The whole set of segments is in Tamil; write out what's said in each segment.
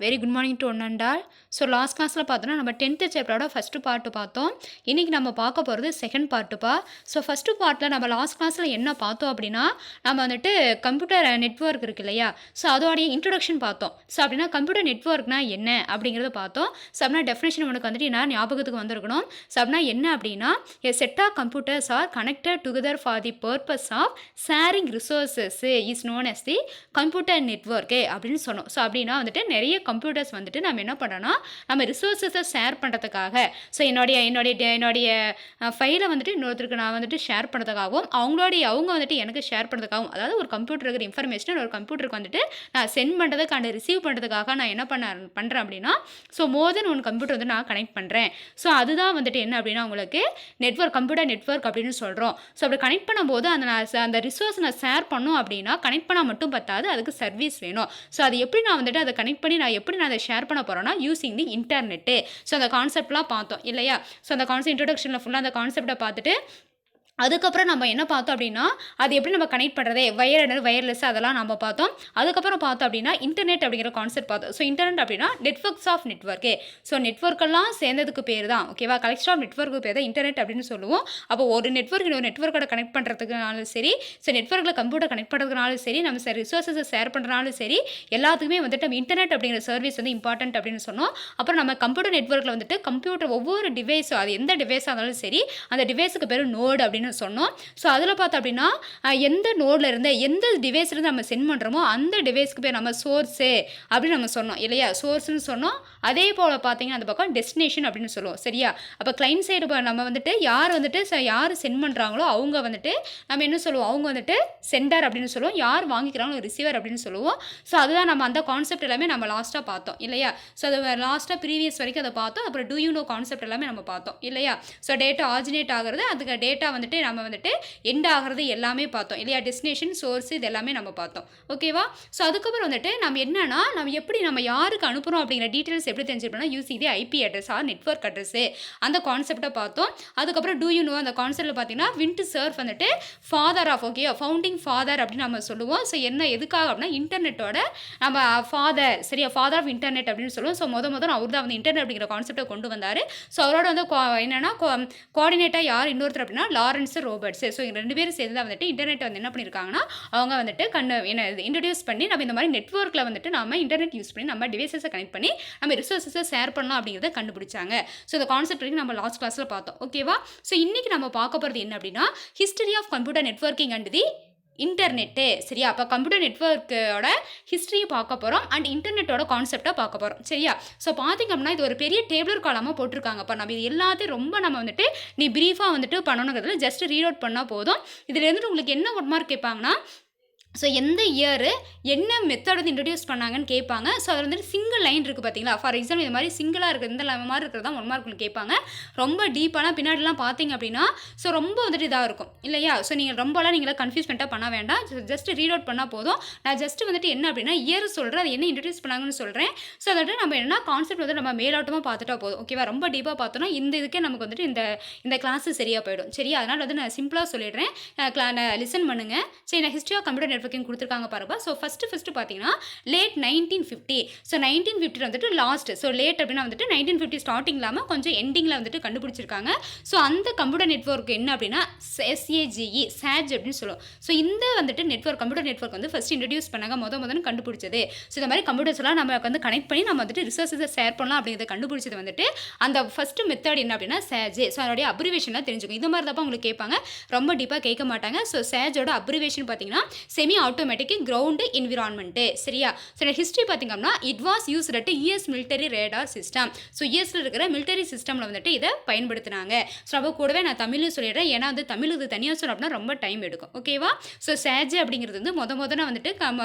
Very good morning to one and all. So last கிளாஸில் பார்த்தோன்னா நம்ம 10th சாப்டரோட ஃபஸ்ட்டு பார்ட்டு பார்த்தோம். இன்றைக்கி நம்ம பார்க்க போகிறது செகண்ட் பார்ட்டுப்பா. ஸோ ஃபஸ்ட்டு பார்ட்டில் நம்ம லாஸ்ட் கிளாஸில் என்ன பார்த்தோம் அப்படின்னா, நம்ம வந்துட்டு கம்ப்யூட்டர் நெட்வொர்க் இருக்கு இல்லையா, ஸோ அதோடைய இன்ட்ரொடக்ஷன் பார்த்தோம். ஸோ அப்படின்னா கம்ப்யூட்டர் நெட்வொர்க்னா என்ன அப்படிங்கிறத பார்த்தோம். ஸோ அப்படின்னா டெஃபினேஷன் உனக்கு வந்துட்டு என்ன ஞாபகத்துக்கு வந்திருக்கணும். ஸோ அப்படின்னா என்ன அப்படின்னா, a set of computers are connected together for the purpose of sharing resources is known as the computer network அப்படின்னு சொன்னோம். ஸோ அப்படின்னா வந்துட்டு நிறைய கம்ப்யூட்டர்ஸ் வந்துட்டு நம்ம என்ன பண்ணுறோன்னா, நம்ம ரிசோர்ஸஸை ஷேர் பண்ணுறதுக்காக, ஸோ என்னுடைய ஃபைலை வந்துட்டு இன்னொருத்தருக்கு நான் வந்துட்டு ஷேர் பண்ணுறதுக்காகவும் அவங்க வந்துட்டு எனக்கு ஷேர் பண்ணுறதுக்காகவும், அதாவது ஒரு கம்ப்யூட்டர் இருக்கிற இன்ஃபர்மேஷன் ஒரு கம்ப்யூட்டருக்கு வந்துட்டு நான் சென்ட் பண்ணுறதுக்கு அண்ட் ரிசீவ் பண்ணுறதுக்காக நான் என்ன பண்ணுறேன் அப்படின்னா, ஸோ மோர் தென் ஒன் கம்ப்யூட்டர் வந்து நான் கனெக்ட் பண்ணுறேன். ஸோ அதுதான் வந்துட்டு என்ன அப்படின்னா உங்களுக்கு நெட்வொர்க், கம்ப்யூட்டர் நெட்வொர்க் அப்படின்னு சொல்கிறோம். ஸோ அப்படி கனெக்ட் பண்ணும்போது அந்த ரிசோர்ஸ் நான் ஷேர் பண்ணோம் அப்படின்னா, கனெக்ட் பண்ணால் மட்டும் பத்தாது, அதுக்கு சர்வீஸ் வேணும். ஸோ அது எப்படி நான் வந்துட்டு அதை கனெக்ட் பண்ணி எப்படி நான் அதை ஷேர் பண்ண போகிறேன்னா, யூசிங் தி இன்டர்நெட்டு. ஸோ அந்த கான்செப்ட்லாம் பார்த்தோம் இல்லையா. ஸோ அந்த கான்செப்ட் இன்ட்ரோடக்ஷனில் ஃபுல்லாக அந்த கான்செப்டை பார்த்துட்டு அதுக்கப்புறம் நம்ம என்ன பார்த்தோம் அப்படின்னா, அது எப்படி நம்ம கனெக்ட் பண்ணுறது, வயர்லெஸ் அதெல்லாம் நம்ம பார்த்தோம். அதுக்கப்புறம் பார்த்தோம் அப்படின்னா இன்டர்நெட் அப்படிங்கிற கான்செப்ட் பார்த்தோம். ஸோ இன்டர்நெட் அப்படின்னா நெட்வொர்க்ஸ் ஆஃப் நெட்வொர்க்கே. ஸோ நெட்வொர்க்கெல்லாம் சேர்ந்ததுக்கு பேர் தான் ஓகேவா, கலெக்ஷன் ஆஃப் நெட்வொர்க்கு பேர் தான் இன்டர்நெட் அப்படின்னு சொல்லுவோம். அப்போ ஒரு நெட்வொர்க் இன்னொரு நெட்வொர்க்கோட கனெக்ட் பண்ணுறதுக்குனாலும் சரி, ஸோ நெட்வொர்க்கில் கம்ப்யூட்டர் கனெக்ட் பண்ணுறதுனாலும் சரி, நம்ம ரிசோர்ஸஸை ஷேர் பண்ணுறதுனாலும் சரி, எல்லாத்துக்குமே வந்துட்டு நம்ம இன்டர்நெட் அப்படிங்கிற சர்வீஸ் வந்து இம்பார்ட்டன்ட் அப்படின்னு சொன்னோம். அப்புறம் நம்ம கம்ப்யூட்டர் நெட்வொர்க்கில் வந்துட்டு கம்ப்யூட்டர் ஒவ்வொரு டிவைஸோ, அது எந்த டிவைஸாக இருந்தாலும் சரி, அந்த டிவைஸுக்கு பேர் நோடு அப்படின்னு சொன்னோம். ஸோ அதில் பார்த்தோம் அப்படின்னா, எந்த நோடில் இருந்து எந்த டிவைஸ்லேருந்து நம்ம சென்ட் பண்ணுறோமோ அந்த டிவைஸ்க்கு பேர் நம்ம சோர்ஸு அப்படின்னு நம்ம சொன்னோம் இல்லையா, சோர்ஸ்னு சொன்னோம். அதே போல் பார்த்தீங்கன்னா அந்த பக்கம் டெஸ்டினேஷன் அப்படின்னு சொல்லுவோம் சரியா. அப்போ கிளைண்ட் சைடு நம்ம வந்துட்டு யார் சென்ட் பண்ணுறாங்களோ அவங்க வந்துட்டு நம்ம என்ன சொல்லுவோம், அவங்க வந்துட்டு சென்டர் அப்படின்னு சொல்லுவோம், யார் வாங்கிக்கிறாங்களோ ரிசீவர் அப்படின்னு சொல்லுவோம். ஸோ அதுதான் நம்ம அந்த கான்செப்ட் எல்லாமே நம்ம லாஸ்ட்டாக பார்த்தோம் இல்லையா. ஸோ அது லாஸ்ட்டாக ப்ரீவியஸ் வரைக்கும் அதை பார்த்தோம். அப்புறம் டூ யூ நோ கான்செப்ட் எல்லாமே நம்ம பார்த்தோம் இல்லையா. ஸோ டேட்டா ஆரிஜினேட் ஆகிறது, அதுக்கு டேட்டா வந்துட்டு நம்ம வந்துட்டு எண்ட் ஆகிறது எல்லாமே பார்த்தோம் இல்லையா. டெஸ்டினேஷன், சோர்ஸ் இது எல்லாமே நம்ம பார்த்தோம் ஓகேவா. ஸோ அதுக்கப்புறம் வந்துட்டு நம்ம என்னன்னா, நம்ம யாருக்கு அனுப்புகிறோம் அப்படிங்கிற டீட்டெயில்ஸ் எப்படி தெரிஞ்சுக்கணும்னா, using the IP address or network address அந்த கான்செப்டை பார்த்தோம். அதுக்கப்புறம் டூ யூ நோ அந்த கான்செப்டில் பார்த்தீங்கன்னா விண்ட் சர்ஃப் வந்துட்டு father of okay founding father அப்படின்னு நம்ம சொல்லுவோம். ஸோ எதுக்காக அப்படின்னா இன்டர்நெட்டோட நம்ம ஃபாதர் சரியா, ஃபாதர் ஆஃப் இன்டர்நெட் அப்படின்னு சொல்லுவோம். ஸோ முதல் அவர் தான் வந்து இன்டர்நெட் அப்படிங்கிற கான்செப்டை கொண்டு வந்தார். ஸோ அவரோட வந்து என்னன்னா கோஆர்டினேட்டாக யார் இன்னொருத்தர் அப்படின்னா லாரன்ஸ் ரோபர்ட்ஸ். ஸோ ரெண்டு பேரும் சேர்ந்து தான் வந்துட்டு இன்டர்நெட் வந்து என்ன பண்ணியிருக்காங்கன்னா, அவங்க வந்துட்டு இன்ட்ரடியூஸ் பண்ணி நம்ம இந்த மாதிரி நெட்வொர்க்கில் வந்துட்டு நம்ம இன்டர்நெட் யூஸ் பண்ணி நம்ம டிவைஸஸை கனெக்ட் பண்ணி நம்ம ரிசோர்ஸஸை ஷேர் பண்ணலாம் அப்படிங்கிறத கண்டுபிடிச்சாங்க. ஸோ இந்த கான்செப்ட் வரைக்கும் நம்ம லாஸ்ட் கிளாஸில் பார்த்தோம் ஓகேவா. ஸோ இன்றைக்கி நம்ம பார்க்க போகிறது என்ன அப்படின்னா, history of computer networking and the internet சரியா. அப்போ கம்ப்யூட்டர் நெட்வொர்க்கோட ஹிஸ்ட்ரியை பார்க்க போகிறோம் அண்ட் இன்டர்நெட்டோட கான்செப்டை பார்க்க போகிறோம் சரியா. ஸோ பார்த்திங்க அப்படின்னா இது ஒரு பெரிய டேபிளர் காலமாக போட்டிருக்காங்க. அப்போ நம்ம இது எல்லாத்தையும் ரொம்ப நம்ம வந்துட்டு நீ ப்ரீஃபாக வந்துட்டு பண்ணணுங்கிறதுல ஜஸ்ட் ரீட் அவுட் பண்ணால் போதும். இதில் இருந்துட்டு உங்களுக்கு என்ன ஒன் மார்க் கேட்பாங்கன்னா, ஸோ எந்த இயரு என்ன மெத்தட் வந்து இன்ட்ரடியூஸ் பண்ணாங்கன்னு கேட்பாங்க. ஸோ அதில் வந்துட்டு சிங்கிள் லைன் இருக்குது பார்த்தீங்களா. ஃபார் எக்ஸாம்பிள் இது மாதிரி சிங்கிளாக இருக்குது, இந்த மாதிரி இருக்கிறது தான் ஒன் மார்க்னு கேட்பாங்க. ரொம்ப டீப்பான பின்னாடிலாம் பார்த்தீங்க அப்படின்னா ஸோ ரொம்ப வந்துட்டு இதாக இருக்கும் இல்லையா. ஸோ நீங்கள் ரொம்பலாம் நீங்களே கன்ஃபியூஸ் பண்ண வேண்டாம், ஜஸ்ட் ரீட் அவுட் பண்ணால் போதும். நான் ஜஸ்ட் வந்துட்டு என்ன அப்படின்னா இயர் சொல்கிறேன், அது என்ன இன்ட்ரடியூஸ் பண்ணாங்கன்னு சொல்கிறேன். ஸோ அதை நம்ம என்ன கான்செப்ட் வந்து நம்ம மேலோட்டமாக பார்த்துட்டா போதும் ஓகேவா. ரொம்ப டீப்பாக பார்த்தோன்னா இந்த இதுக்கே நமக்கு வந்துட்டு இந்த கிளாஸு சரியாக போயிடும் சரியா. அதனால் வந்து நான் சிம்பிளாக சொல்லிடுறேன், லிசன் பண்ணுங்கள் சரி. நான் ஹிஸ்ட்ரி ஆஃப் கம்ப்யூட்டர் நெட்வொர்க்கிங் கொடுத்துருக்காங்க பாருப்பா. ஸோ ஃபஸ்ட்டு பார்த்தீங்கன்னா லேட் 1950. ஸோ 1950 வந்துட்டு லாஸ்ட். ஸோ லேட் அப்படின்னா வந்துட்டு 1950 ஸ்டார்டிங் இல்லாமல் கொஞ்சம் எண்டிங்கில் வந்துட்டு கண்டுபிடிச்சிருக்காங்க. ஸோ அந்த கம்ப்யூட்டர் நெட்வொர்க் என்ன அப்படின்னா SAGE சேஜ் அப்படின்னு சொல்லுவோம். ஸோ இந்த வந்துட்டு கம்ப்யூட்டர் நெட்வொர்க் வந்து ஃபஸ்ட் இன்ட்ரடியூஸ் பண்ணாங்க, முதல்ல கண்டுபிடிச்சது. ஸோ இந்த மாதிரி கம்ப்யூட்டர்ஸ் எல்லாம் நம்ம வந்து கனெக்ட் பண்ணி நம்ம வந்துட்டு ரிசோர்ஸை ஷேர் பண்ணலாம் அப்படிங்கிறத கண்டுபிடிச்சது வந்துட்டு அந்த ஃபஸ்ட்டு மெத்தட் என்ன அப்படின்னா சேஜ். ஸோ அதோடைய அப்ரிவேஷன்லாம் தெரிஞ்சுக்கும். இந்த மாதிரி தான் உங்களுக்கு கேட்பாங்க, ரொம்ப டீப்பாக கேட்க மாட்டாங்க. ஸோ சேஜோட அப்ரிவேஷன் பார்த்தீங்கன்னா செமி ஆட்டோமேட்டிக் கிரவுண்ட் என்விரான்மெண்ட்டு சரியா. ஸோ ஹிஸ்ட்ரி பார்த்திங்க அப்படின்னா it was use at US military radar system. So யூஎஸில் இருக்கிற மிலிட்டரி சிஸ்டமில் வந்துட்டு இதை பயன்படுத்தினாங்க. ஸோ அப்போ கூடவே நான் தமிழும் சொல்லிடுறேன், ஏன்னா வந்து தமிழ் இது தனியாக சொல்லணும் அப்படின்னா ரொம்ப டைம் எடுக்கும் ஓகேவா. ஸோ சேஜ் அப்படிங்கிறது வந்து முதல்ல வந்துட்டு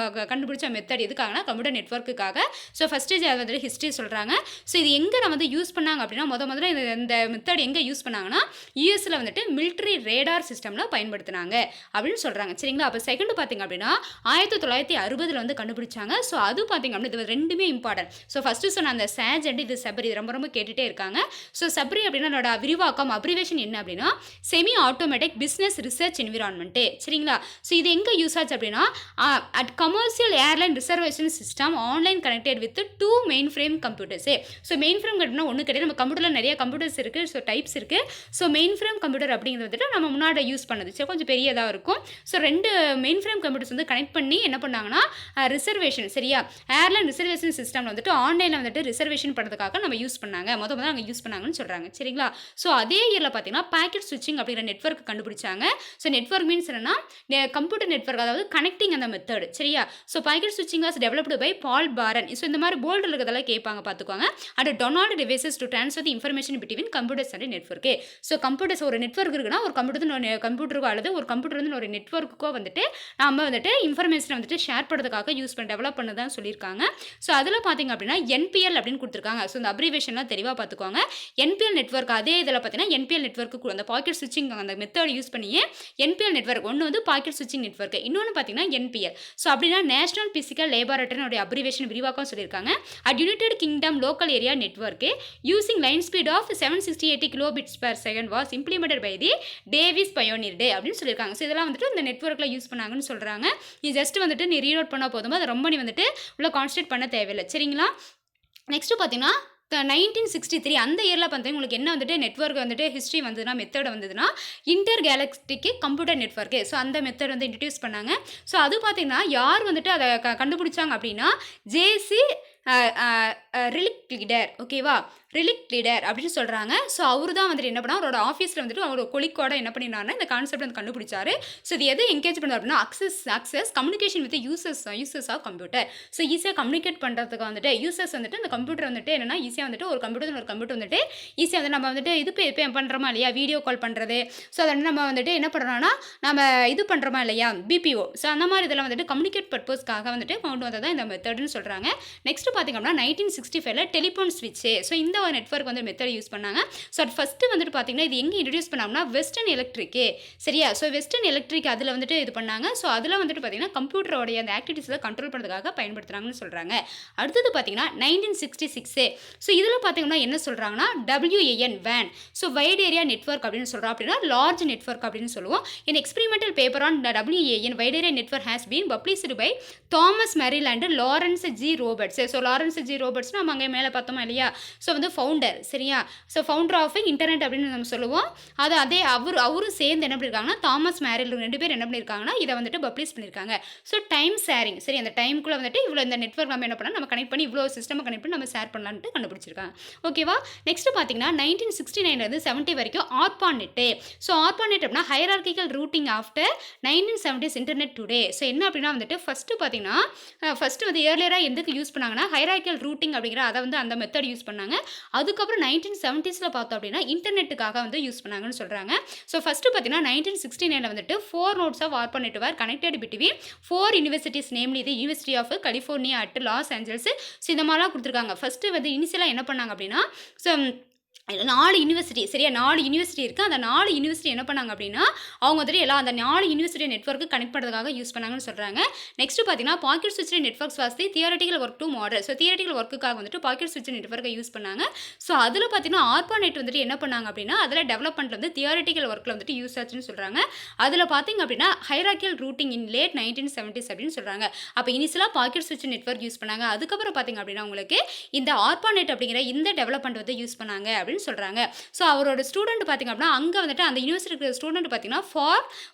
கண்டுபிடிச்ச மெத்தட் எதுக்காகனா கம்ப்யூட்டர் நெட்வொர்க்குக்காக. ஸோ ஃபஸ்ட்டு வந்துட்டு ஹிஸ்ட்ரி சொல்கிறாங்க. ஸோ இது எங்கே நம்ம வந்து யூஸ் பண்ணாங்க அப்படின்னா முதல்ல இந்த மெத்தட் எங்கே யூஸ் பண்ணாங்கன்னா யூஎஸில் வந்துட்டு மிலிட்டரி ரேடார் சிஸ்டமில் பயன்படுத்தினாங்க அப்படின்னு சொல்கிறாங்க சரிங்களா. அப்போ செகண்ட் பார்த்திங்க அப்படின்னா அப்படின்னா 1960 வந்து கண்டுபிடிச்சாங்க. ஸோ அது பார்த்தீங்க அப்படின்னா இது ரெண்டுமே இம்பார்ட்டன்ட். ஸோ ஃபஸ்ட்டு சொன்ன அந்த சேஜ் அண்ட் இது சப்ரி ரொம்ப ரொம்ப கேட்டுகிட்டே இருக்காங்க. ஸோ சப்ரி அப்படின்னா அதோட விரிவாக்கம் அப்ரிவேஷன் என்ன அப்படின்னா semi automatic business research environment. சரிங்களா? ஸோ இது எங்கே யூஸ் ஆச்சு அப்படின்னா at commercial airline reservation system online connected with 2 main frame computers. So main frame கட்டுனா ஒன்று கிடையாது. நம்ம கம்ப்யூட்டரில் நிறைய கம்ப்யூட்டர்ஸ் இருக்குது. ஸோ டைப்ஸ் இருக்குது. ஸோ மெயின் ஃப்ரேம் கம்ப்யூட்டர் அப்படிங்கிறது வந்துட்டு நம்ம முன்னாடி யூஸ் பண்ணது. சரி கொஞ்சம் பெரியதாக இருக்கும். ஸோ 2 மெயின் ஃப்ரேம் கம்ப்யூட்டர்ஸ் வந்து கனெக்ட் பண்ணி என்ன பண்ணாங்கன்னா ரிசர்வேஷன் சரியா ஏர்லைன் ரிசர்வேஷன் சிஸ்டமில் வந்துட்டு ஆன்லைனில் வந்துட்டு ரிசர்வேஷன் பண்ணுறதுக்காக நம்ம யூஸ் பண்ணாங்க. முதல்ல அங்கே யூஸ் பண்ணாங்கன்னு சொல்கிறாங்க. சரிங்களா? ஸோ அதே இயரில் பார்த்தீங்கன்னா பேக்கெட் ஸ்விட்சிங் அப்படிங்கிற நெட்வொர்க் கண்டுபிடிச்சாங்க. ஸோ நெட்வொர்க் மீன்ஸ் என்னன்னா கம்ப்யூட்டர் நெட்வொர்க் அதாவது கனெக்டிங் அந்த மெத்தட் சரியா? ஸோ பேக்கெட் ஸ்விட்சிங் was developed by Paul Baran. So இந்த மாதிரி போல்டு இருக்கிறதெல்லாம் கேட்பாங்க பார்த்துக்கோங்க. அண்ட் டொனால்டு devices to transfer the information between computers and network. So computers ஒரு நெட்வொர்க் இருக்குன்னா ஒரு கம்ப்யூட்டருக்கோ அல்லது ஒரு கம்ப்யூட்டர் வந்து ஒரு நெட்வொர்க்குக்கோ வந்துட்டு நம்ம வந்துட்டு இன்ஃபர்மேஷனை வந்துட்டு ஷேர் பண்ணுறதுக்காக யூஸ் பண்ணி டெவலப் பண்ணதான் சொல்லியிருக்காங்க. ஸோ அதில் பார்த்தீங்க அப்படின்னா என்பிஎல் அப்படின்னு கொடுத்துருக்காங்க. ஸோ இந்த அப்ரிவேஷன்லாம் தெளிவாக பார்த்துக்கோங்க. என்பிஎல் நெட்வொர்க் அதே இதில் பார்த்தீங்கன்னா என்பிஎல் நெட்வொர்க்கு அந்த பாக்கெட் ஸ்விட்சிங் அந்த மெத்தட் யூஸ் பண்ணியே என்பிஎல் நெட்வொர்க் ஒன்று வந்து பாக்கெட் ஸ்விட்சிங் நெட்வொர்க் இன்னொன்று பார்த்தீங்கன்னா என்பிஎல். ஸோ அப்படின்னா நேஷனல் பிசிக்கல் லேபரேட்டரினுடைய அப்ரிவேஷன் விரிவாக்கம் சொல்லியிருக்காங்க. At United Kingdom local area network using line speed of 768 kilobits per second was implemented by the Davies pioneer day அப்படின்னு சொல்லியிருக்காங்க. ஸோ இதெல்லாம் வந்துட்டு இந்த நெட்வொர்க்கில் யூஸ் பண்ணாங்கன்னு சொல்கிறாங்க. நீ ஜஸ்ட் வந்துட்டு நீ ரீலோட் பண்ணால் போதுமா அதை ரொம்ப நீ வந்துட்டு உள்ள கான்சன்ட்ரேட் பண்ண தேவையில்லை. சரிங்களா? நெக்ஸ்ட்டு பார்த்தீங்கன்னா 1963 அந்த இயரில் பார்த்தீங்கன்னா உங்களுக்கு என்ன வந்துட்டு நெட்வொர்க் வந்துட்டு ஹிஸ்ட்ரி வந்ததுன்னா மெத்தட் வந்ததுன்னா inter galactic computer network. So அந்த மெத்தட் வந்து இன்ட்ரடியூஸ் பண்ணாங்க. ஸோ அது பார்த்தீங்கன்னா யார் வந்துட்டு அதை கண்டுபிடிச்சாங்க அப்படின்னா ஜேசி ரிலிக் லீடர். ஓகேவா? ரிலிக் லீடர் அப்படின்னு சொல்கிறாங்க. ஸோ அவர் தான் வந்துட்டு என்ன பண்ணால் அவரோட ஆஃபீஸில் வந்துட்டு அவர் கொலிக்கோட என்ன பண்ணினாருன்னா இந்த கான்செப்ட் வந்து கண்டுபிடிச்சாரு. ஸோ இது எது என்கேஜ் பண்ணுறது அப்படின்னா access communication with users of computer. So ஈஸியாக கம்யூனிகேட் பண்ணுறதுக்கு வந்துட்டு யூசர்ஸ் வந்துட்டு இந்த கம்ப்யூட்டர் வந்துட்டு என்னென்னா ஈஸியாக வந்துட்டு ஒரு கம்ப்யூட்டர் வந்துட்டு ஈஸியாக வந்து நம்ம வந்துட்டு இது பே பண்ணுறோமா இல்லையா வீடியோ கால் பண்ணுறது. ஸோ அதை நம்ம வந்துட்டு என்ன பண்ணுறோன்னா நம்ம இது பண்ணுறோமா இல்லையா பிபிஓ. ஸோ அந்த மாதிரி இதெல்லாம் வந்துட்டு கம்யூனிகேட் பர்பஸ்க்காக வந்துட்டு கொண்டு வந்தது தான் இந்த மெத்தட்னு சொல்கிறாங்க. நெக்ஸ்ட் பார்த்திங்க அப்படின்னா 1965 டெலிஃபோன் ஸ்விட்ச்சு. ஸோ இந்த ஒரு நெட்வொர்க் வந்து மெத்தட் யூஸ் பண்ணாங்க. ஸோ அது ஃபஸ்ட்டு வந்துட்டு பார்த்தீங்கன்னா இது எங்கே இன்ட்ரடியூஸ் பண்ணாங்கன்னா வெஸ்டர்ன் எலக்ட்ரிக்கு. சரியா? ஸோ வெஸ்டர்ன் எலக்ட்ரிக் அதில் வந்துட்டு இது பண்ணாங்க. ஸோ அதில் வந்துட்டு பார்த்தீங்கன்னா கம்ப்யூட்டரோடைய அந்த ஆக்டிவிட்டீஸில் கண்ட்ரோல் பண்ணுறதுக்காக பயன்படுத்துகிறாங்கன்னு சொல்கிறாங்க. அடுத்தது பார்த்தீங்கன்னா 1966. ஸோ இதில் பார்த்தீங்கன்னா என்ன சொல்கிறாங்கன்னா WAN வேன். ஸோ வைட் ஏரியா நெட்வொர்க் அப்படின்னு சொல்கிறோம். அப்படின்னா லார்ஜ் நெட்வொர்க் அப்படின்னு சொல்லுவோம். In experimental paper on WAN wide area network has been published by Thomas Merrill and Lawrence G Roberts. So Lawrence G Roberts நம்ம அங்கே மேலே பார்த்தோமா இல்லையா? ஸோ வந்து ஃபவுண்டர். சரியா? ஸோ ஃபவுண்டர் ஆஃப் இன்டர்நெட் அப்படின்னு நம்ம சொல்லுவோம். அதே அவரும் சேர்ந்து என்ன பண்ணியிருக்காங்கன்னா தாமஸ் மேரில் 2 பேர் என்ன பண்ணியிருக்காங்கன்னா இதை வந்துட்டு பப்ளிஷ் பண்ணியிருக்காங்க. So time sharing. சரி அந்த டைமுக்குள்ளே வந்துட்டு இவ்வளோ இந்த நெட்வொர்க் நம்ம என்ன பண்ணலாம் நம்ம கனெக்ட் பண்ணி இவ்வளோ சிஸ்டம் கனெக்ட் பண்ணி நம்ம ஷேர் பண்ணலான்ட்டு கண்டுபிடிச்சிருக்காங்க. ஓகேவா? நெக்ஸ்ட் பார்த்தீங்கன்னா 1969 70 வரைக்கும் ஆர்பானெட்டு. ஸோ ஆர்பானெட் அப்படின்னா hierarchical routing after 1970s internet today. So என்ன அப்படின்னா வந்துட்டு ஃபஸ்ட்டு பார்த்தீங்கன்னா ஃபஸ்ட்டு வந்து ஏர்லியராக எதுக்கு யூஸ் பண்ணாங்கன்னா ஹைரார்கிக்கல் ரூட்டிங் அப்படிங்கிற அதை வந்து அந்த மெத்தட் யூஸ் பண்ணாங்க. அதுக்கப்புறம் 1970s பார்த்தோம் அப்படின்னா இன்டர்நெட்டுக்காக வந்து யூஸ் பண்ணாங்கன்னு சொல்கிறாங்க. ஸோ ஃபஸ்ட்டு பார்த்தீங்கன்னா 1969 வந்துட்டு 4 nodes of ARPANET were connected between 4 universities namely இது university of California at Los Angeles. So இந்த மாதிரிலாம் கொடுத்துருக்காங்க. ஃபஸ்ட்டு வந்து இனிஷியலாக என்ன பண்ணாங்க அப்படின்னா ஸோ 4 யூனிவர்சிட்டி. சரியா? 4 யூனிவர்சிட்டி இருக்குது. அந்த 4 யூனிவர்சிட்டி என்ன பண்ணாங்க அப்படின்னா அவங்க வந்துட்டு எல்லாம் அந்த 4 யூனிவர்சிட்டி நெட்வொர்க்கு கனெக்ட் பண்ணுறதுக்காக யூஸ் பண்ணாங்கன்னு சொல்கிறாங்க. நெக்ஸ்ட் பார்த்தீங்கன்னா பாக்கெட் ஸ்விட்ச் networks was the theoretical work to model. So theoretical ஒர்க்குக்காக வந்துட்டு பாக்கெட் ஸ்விட்ச் நெட்வொர்க்கை யூஸ் பண்ணாங்க. ஸோ அதில் பார்த்தீங்கன்னா ஆர்பானெட் வந்துட்டு என்ன பண்ணாங்க அப்படின்னா அதில் டெவலப்மெண்ட் வந்து தியரட்டிக்கல் ஒர்க்கில் வந்துட்டு யூஸ் ஆச்சுன்னு சொல்கிறாங்க. அதில் பார்த்தீங்க அப்படின்னா ஹைரார்கிக்கல் ரூட்டிங் இன் லேட் 1970s அப்படின்னு சொல்கிறாங்க. அப்போ இனிஷியலாக பாக்கெட் ஸ்விட்ச் நெட்வொர்க் யூஸ் பண்ணாங்க. அதுக்கப்புறம் பார்த்தீங்க அப்படின்னா உங்களுக்கு இந்த ஆர்பானெட் அப்படிங்கிற இந்த டெவலப்மெண்ட் வந்து யூஸ் பண்ணாங்க அப்படின்னு சொல்கிறாங்க. ஸோ அவரோட ஸ்டூடெண்ட் பார்த்திங்க அப்படின்னா அங்கே வந்துட்டு அந்த யூனிவர்சிட்டி ஸ்டூடெண்ட் பார்த்தீங்கன்னா